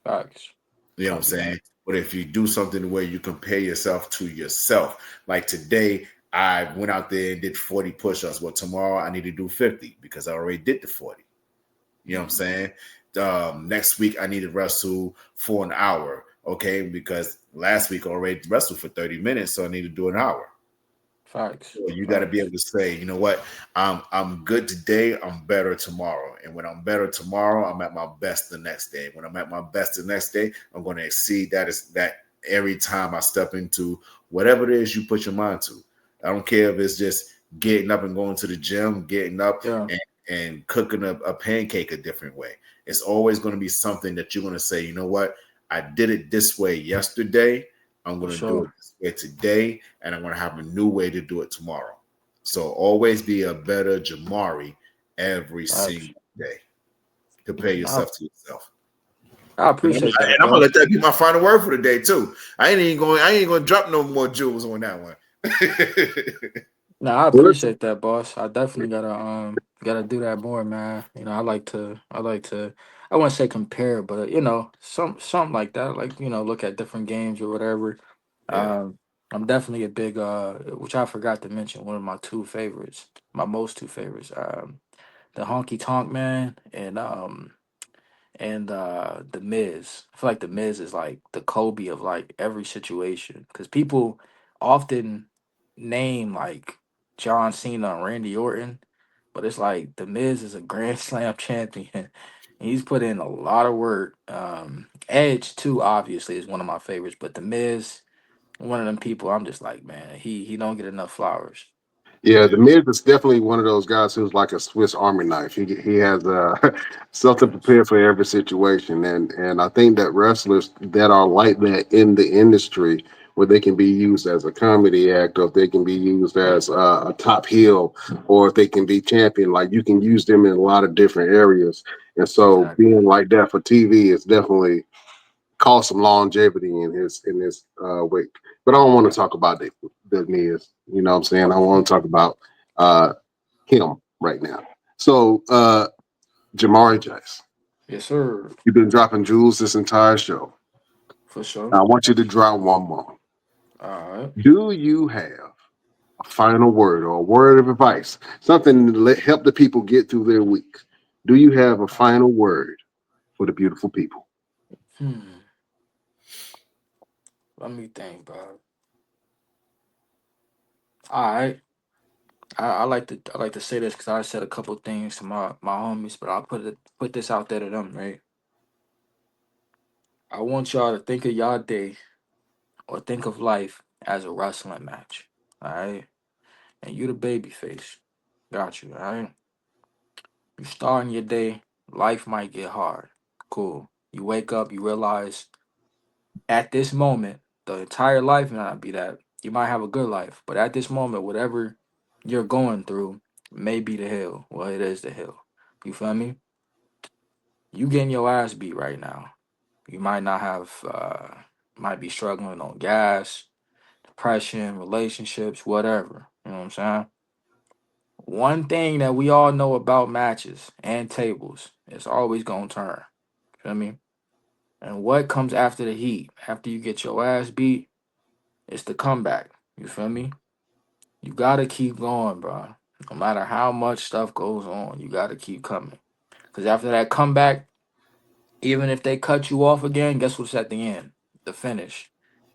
Facts. You know what I'm Copy that. saying? But if you do something where you compare yourself to yourself, like today, I went out there and did 40 push-ups. Well, tomorrow I need to do 50 because I already did the 40. You know what I'm saying? Next week I need to wrestle for an hour. Okay, because last week I already wrestled for 30 minutes, so I need to do an hour. Facts. So you got to be Facts. able to say, you know what, I'm good today. I'm better tomorrow, and when I'm better tomorrow, I'm at my best the next day. When I'm at my best the next day, I'm going to exceed that every time I step into whatever it is you put your mind to. I don't care if it's just getting up and going to the gym, getting up Yeah. and cooking a pancake a different way. It's always going to be something that you're going to say, you know what, I did it this way yesterday. I'm For going to do it sure. this way today, and I'm going to have a new way to do it tomorrow. So always be a better Jamarie every Facts. single day. Compare I, yourself to yourself. I And I'm, appreciate that, and I'm gonna boss. let that be my final word for the day too. I ain't gonna drop no more jewels on that one. No, I Well, listen, appreciate that, boss. I definitely gotta do that more, man. I wouldn't say compare, but something like that. Like, look at different games or whatever. Yeah. Um, I'm definitely a big which I forgot to mention, one of my two favorites, my most two favorites. The Honky Tonk Man and the Miz. I feel like the Miz is like the Kobe of like every situation because people often name like John Cena and Randy Orton, but it's like the Miz is a Grand Slam champion. He's put in a lot of work. Edge too, obviously, is one of my favorites, but the Miz, one of them people, I'm just like, man, he don't get enough flowers. yeah, the Miz is definitely one of those guys who's like a Swiss Army knife. He has something Yes, prepared for every situation, and I think that wrestlers that are like that in the industry, where they can be used as a comedy act, or if they can be used as a top heel, or if they can be champion, like you can use them in a lot of different areas. And so, exactly. being like that for TV is definitely cause some longevity in his wake. But I don't want to talk about the Miz. You know what I'm saying? I want to talk about uh him right now. So Jamarie Jeice, Yes, sir. you've been dropping jewels this entire show. For sure. I want you to drop one more. All right. Do you have a final word or a word of advice? Something to help the people get through their week. Do you have a final word for the beautiful people? Hmm. Let me think, bro. All right. I like to say this because I said a couple things to my homies, but I'll put this out there to them, right? I want y'all to think of y'all day or think of life as a wrestling match. All right. And you the baby face. Got you, all right? You starting your day, life might get hard. Cool. You wake up, you realize at this moment, the entire life may not be that. You might have a good life, but at this moment, whatever you're going through may be the hell. Well, it is the hell. You feel me? You getting your ass beat right now. You might not have, might be struggling on gas, depression, relationships, whatever. You know what I'm saying? One thing that we all know about matches and tables, it's always gonna turn. Feel me? And what comes after the heat? After you get your ass beat, it's the comeback. You feel me? You gotta keep going, bro. No matter how much stuff goes on, you gotta keep coming. Cause after that comeback, even if they cut you off again, guess what's at the end? The finish.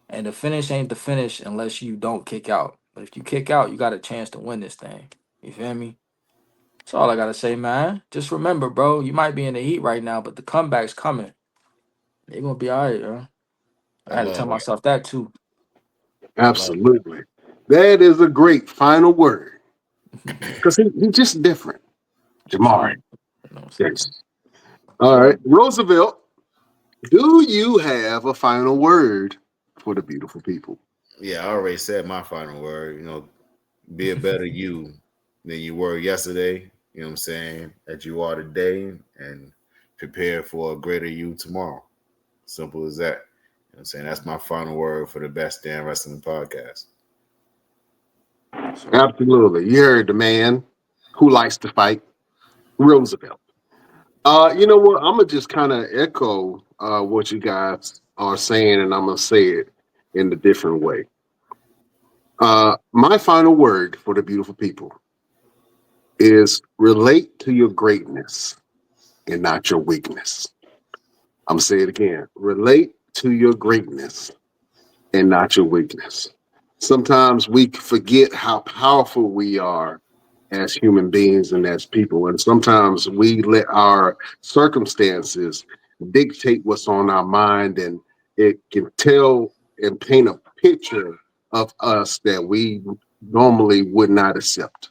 And the finish ain't the finish unless you don't kick out. But if you kick out, you got a chance to win this thing. You feel me? That's all I gotta say, man. Just remember, bro, you might be in the heat right now, but the comeback's coming. They're gonna be all right, yo. I I had to tell love that. myself that too. I love that. Absolutely. That is a great final word. For Because he's just different. sure. Jamari. You know what I'm Yes. saying? All right. So Roosevelt, do you have a final word for the beautiful people? Yeah, I already said my final word. be a better you than you were yesterday. You know what I'm saying? That you are today, and prepare for a greater you tomorrow. Simple as that. You know what I'm saying? That's my final word for the Best Damn Wrestling Podcast. Absolutely. You heard the man who likes to fight, Roosevelt. You know what? I'm gonna just kind of echo what you guys are saying, and I'm gonna say it in a different way. My final word for the beautiful people is relate to your greatness and not your weakness. I'm gonna say it again. Relate to your greatness and not your weakness. Sometimes we forget how powerful we are as human beings and as people. And sometimes we let our circumstances dictate what's on our mind, and it can tell and paint a picture of us that we normally would not accept.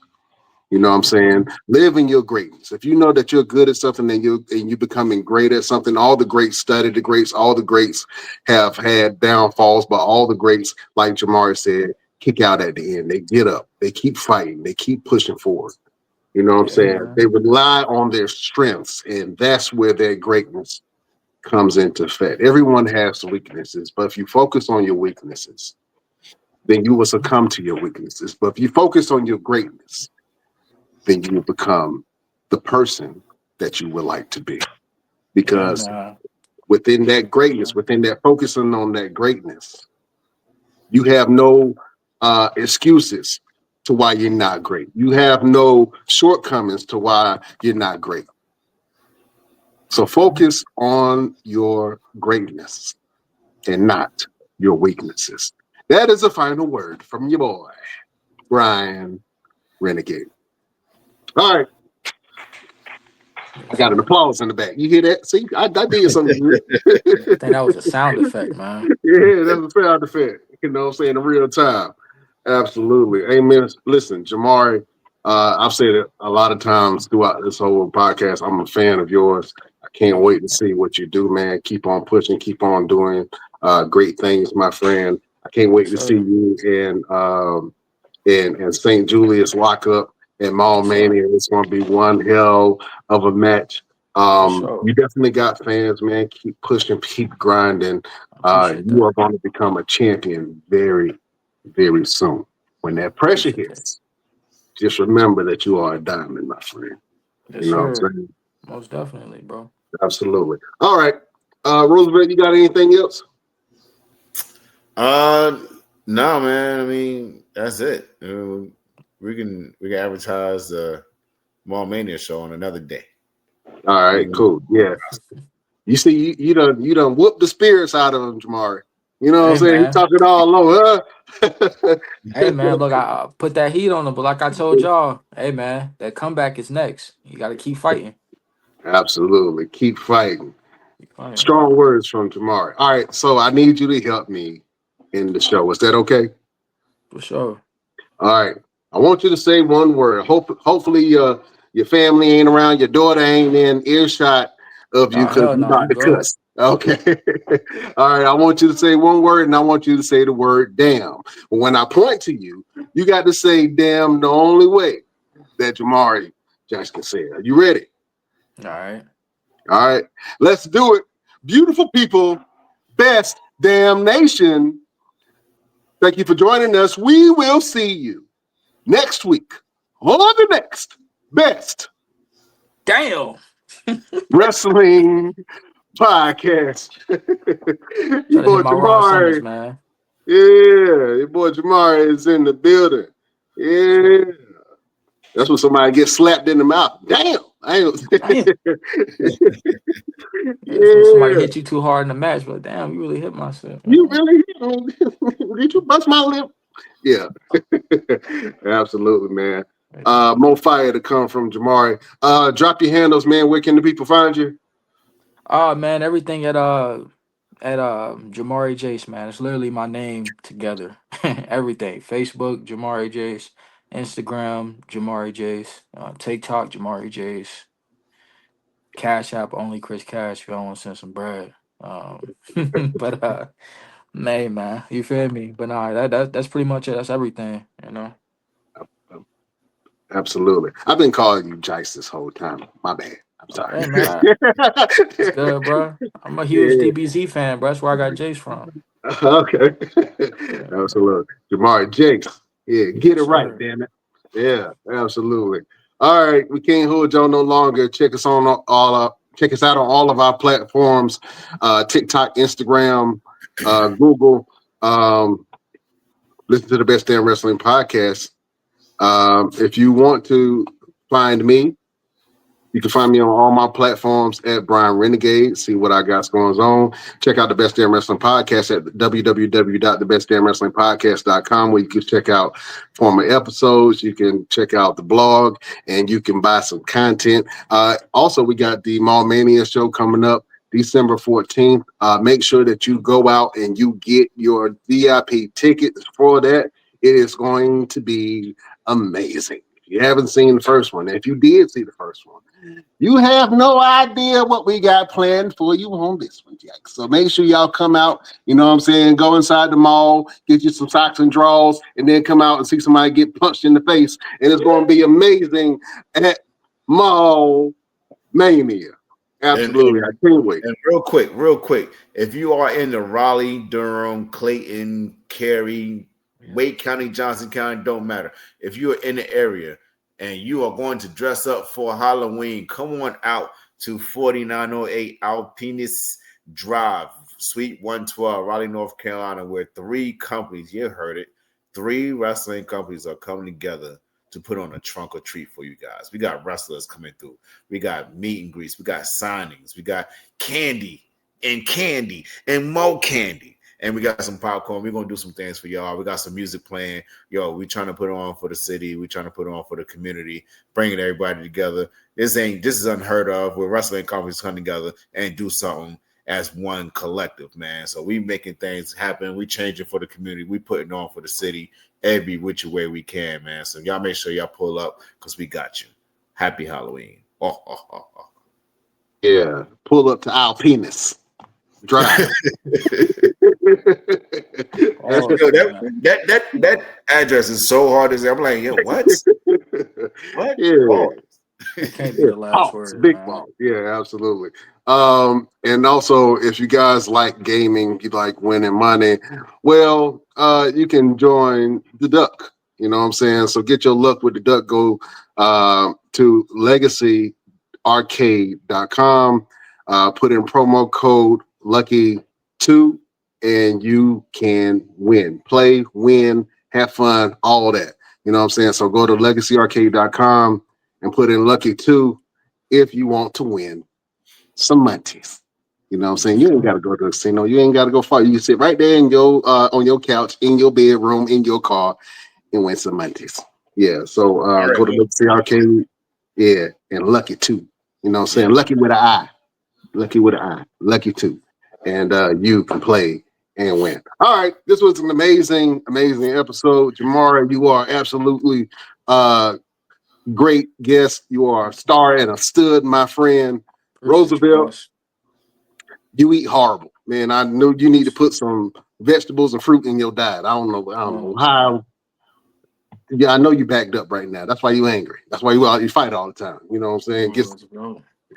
You know what I'm saying? Live in your greatness. If you know that you're good at something and you're becoming great at something, all the greats study the greats, all the greats have had downfalls, but all the greats, like Jamarie said, kick out at the end. They get up, they keep fighting, they keep pushing forward. You know what I'm Yeah, saying? man. They rely on their strengths, and that's where their greatness comes into effect. Everyone has weaknesses, but if you focus on your weaknesses, then you will succumb to your weaknesses. But if you focus on your greatness, then you will become the person that you would like to be. Yeah, Because man. within that greatness, within that focusing on that greatness, you have no excuses to why you're not great. You have no shortcomings to why you're not great. So focus on your greatness and not your weaknesses. That is a final word from your boy, Brian Renegade. All right. I Yes, got an sir. applause in the back. You hear that? See, I did something good. I think that was a sound effect, man. Yeah, that's a sound effect. You know what I'm saying? In real time. Absolutely. Amen. Listen, Jamarie, I've said it a lot of times throughout this whole podcast. I'm a fan of yours. I can't Thank wait you, to man. see what you do, man. Keep on pushing, keep on doing great things, my friend. I can't Yes, wait to see sir. you in St. Julius lockup and Mall Yes, sir. Mania. It's going to be one hell of a match. For sure. You definitely got fans, man. Keep pushing, keep grinding. I appreciate You that. are going to become a champion very, very soon. When that pressure Appreciate that. hits, just remember that you are a diamond, my friend. Yes, You know what I'm sir. saying? Most definitely, bro. Absolutely. All right. Roosevelt, you got anything else? Uh, no, man. I mean, that's it. We can advertise the Mall Mania show on another day. All right, cool. Yeah. You see, you done whooped the spirits out of him, Jamarie. You know what I'm Hey, saying? He man. talking all low, huh? Hey, man. Look, I put that heat on him, but like I told y'all, hey, man, that comeback is next. You got to keep fighting. Absolutely. Keep fighting. Keep fighting. Strong words from Jamarie. All right, so I need you to help me in the show. Is that okay? For sure. All right. I want you to say one word. Hopefully your family ain't around, your daughter ain't in earshot of you Nah, because hell you no. about You to good. cuss. Okay. All right. I want you to say one word, and I want you to say the word damn. When I point to you, you got to say damn the only way that Jamarie Jeice can say it. Are you ready? All right. All right. Let's do it. Beautiful people, best damn nation. Thank you for joining us. We will see you next week on the next Best Damn. Wrestling Podcast. Your Try to hit boy my wrong sentence, Jamarie. man. Yeah, your boy Jamarie is in the building. So, Yeah. That's when somebody gets slapped in the mouth. Damn. I ain't... damn. Yeah, so somebody Yeah. hit you too hard in the match, but damn, you really hit myself. You really did you bust my lip? Yeah. Absolutely, man. More fire to come from Jamarie. Drop your handles, man. Where can the people find you? Man, everything at Jamarie Jeice, man. It's literally my name together. Everything. Facebook, Jamarie Jeice. Instagram, Jamarie Jeice. TikTok, Jamarie Jeice. Cash App, only Chris Cash if y'all want to send some bread. But hey, man, you feel me? But nah, that's pretty much it. That's everything, you know. Absolutely. I've been calling you Jeice this whole time. My bad. I'm sorry. Hey man, it's good, bro. I'm a huge Yeah. DBZ fan, bro. That's where I got Jace from. Okay. Yeah, Absolutely. Jamarie Jeice. Yeah, get it yes, right, sir. damn it. Yeah, absolutely. All right, we can't hold y'all no longer. Check us on check us out on all of our platforms, TikTok, Instagram, Google. Listen to the Best Damn Wrestling Podcast. If you want to find me, you can find me on all my platforms at Brian Renegade. See what I got going on. Check out the Best Damn Wrestling Podcast at www.thebestdamnwrestlingpodcast.com, where you can check out former episodes. You can check out the blog, and you can buy some content. Also, we got the Mall Mania show coming up December 14th. Make sure that you go out and you get your VIP tickets for that. It is going to be amazing. If you haven't seen the first one, if you did see the first one, you have no idea what we got planned for you on this one, Jack. So make sure y'all come out, you know what I'm saying? Go inside the mall, get you some socks and drawers, and then come out and see somebody get punched in the face. And it's going to be amazing at Mall Mania. Absolutely. I can't wait. And real quick, if you are in the Raleigh, Durham, Clayton, Cary, Wake County, Johnson County, don't matter. If you are in the area and you are going to dress up for Halloween, come on out to 4908 Alpinus Drive, Suite 112, Raleigh, North Carolina, where 3 companies, you heard it, 3 wrestling companies are coming together to put on a trunk or treat for you guys. We got wrestlers coming through. We got meet and greets. We got signings. We got candy and more candy. And we got some popcorn. We're going to do some things for y'all. We got some music playing. Yo, we trying to put on for the city. We trying to put on for the community, bringing everybody together. This is unheard of where wrestling companies come together and do something as one collective, man. So we making things happen. We changing for the community. We putting on for the city every which way we can, man. So y'all make sure y'all pull up because we got you. Happy Halloween. Yeah, pull up to Alpinus Drive. Oh, that address is so hard to say. I'm like, yo, what? What? Yeah. Oh. it can't be the last word, Big man. balls. Yeah, absolutely. And also, if you guys like gaming, you like winning money, well, you can join the Duck. You know what I'm saying? So get your luck with the Duck. Go to legacyarcade.com. Put in promo code Lucky2, and you can win. Play, win, have fun, all that. You know what I'm saying? So go to legacyarcade.com and put in Lucky2 if you want to win some monties. You know what I'm saying? You ain't got to go to the casino. You ain't got to go far. You can sit right there in your on your couch, in your bedroom, in your car, and win some monties. Yeah. So go to Legacy Arcade. Yeah, and Lucky2. You know what I'm saying? Lucky with an I. Lucky with an I. Lucky2. And you can play and win. All right. This was an amazing, amazing episode. Jamarie, you are absolutely great guest. You are a star and a stud, my friend. Roosevelt, you eat horrible, man. I know you need to put some vegetables and fruit in your diet. I don't know how. Yeah, I know you backed up right now. That's why you angry. That's why you fight all the time. You know what I'm saying?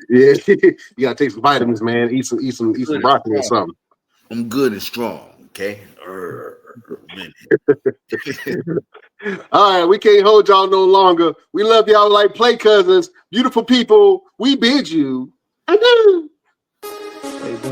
Yeah, you gotta take some vitamins, man. Eat some broccoli or something. I'm good and strong. Okay. All right, we can't hold y'all no longer. We love y'all like play cousins, beautiful people. We bid you adieu. They do.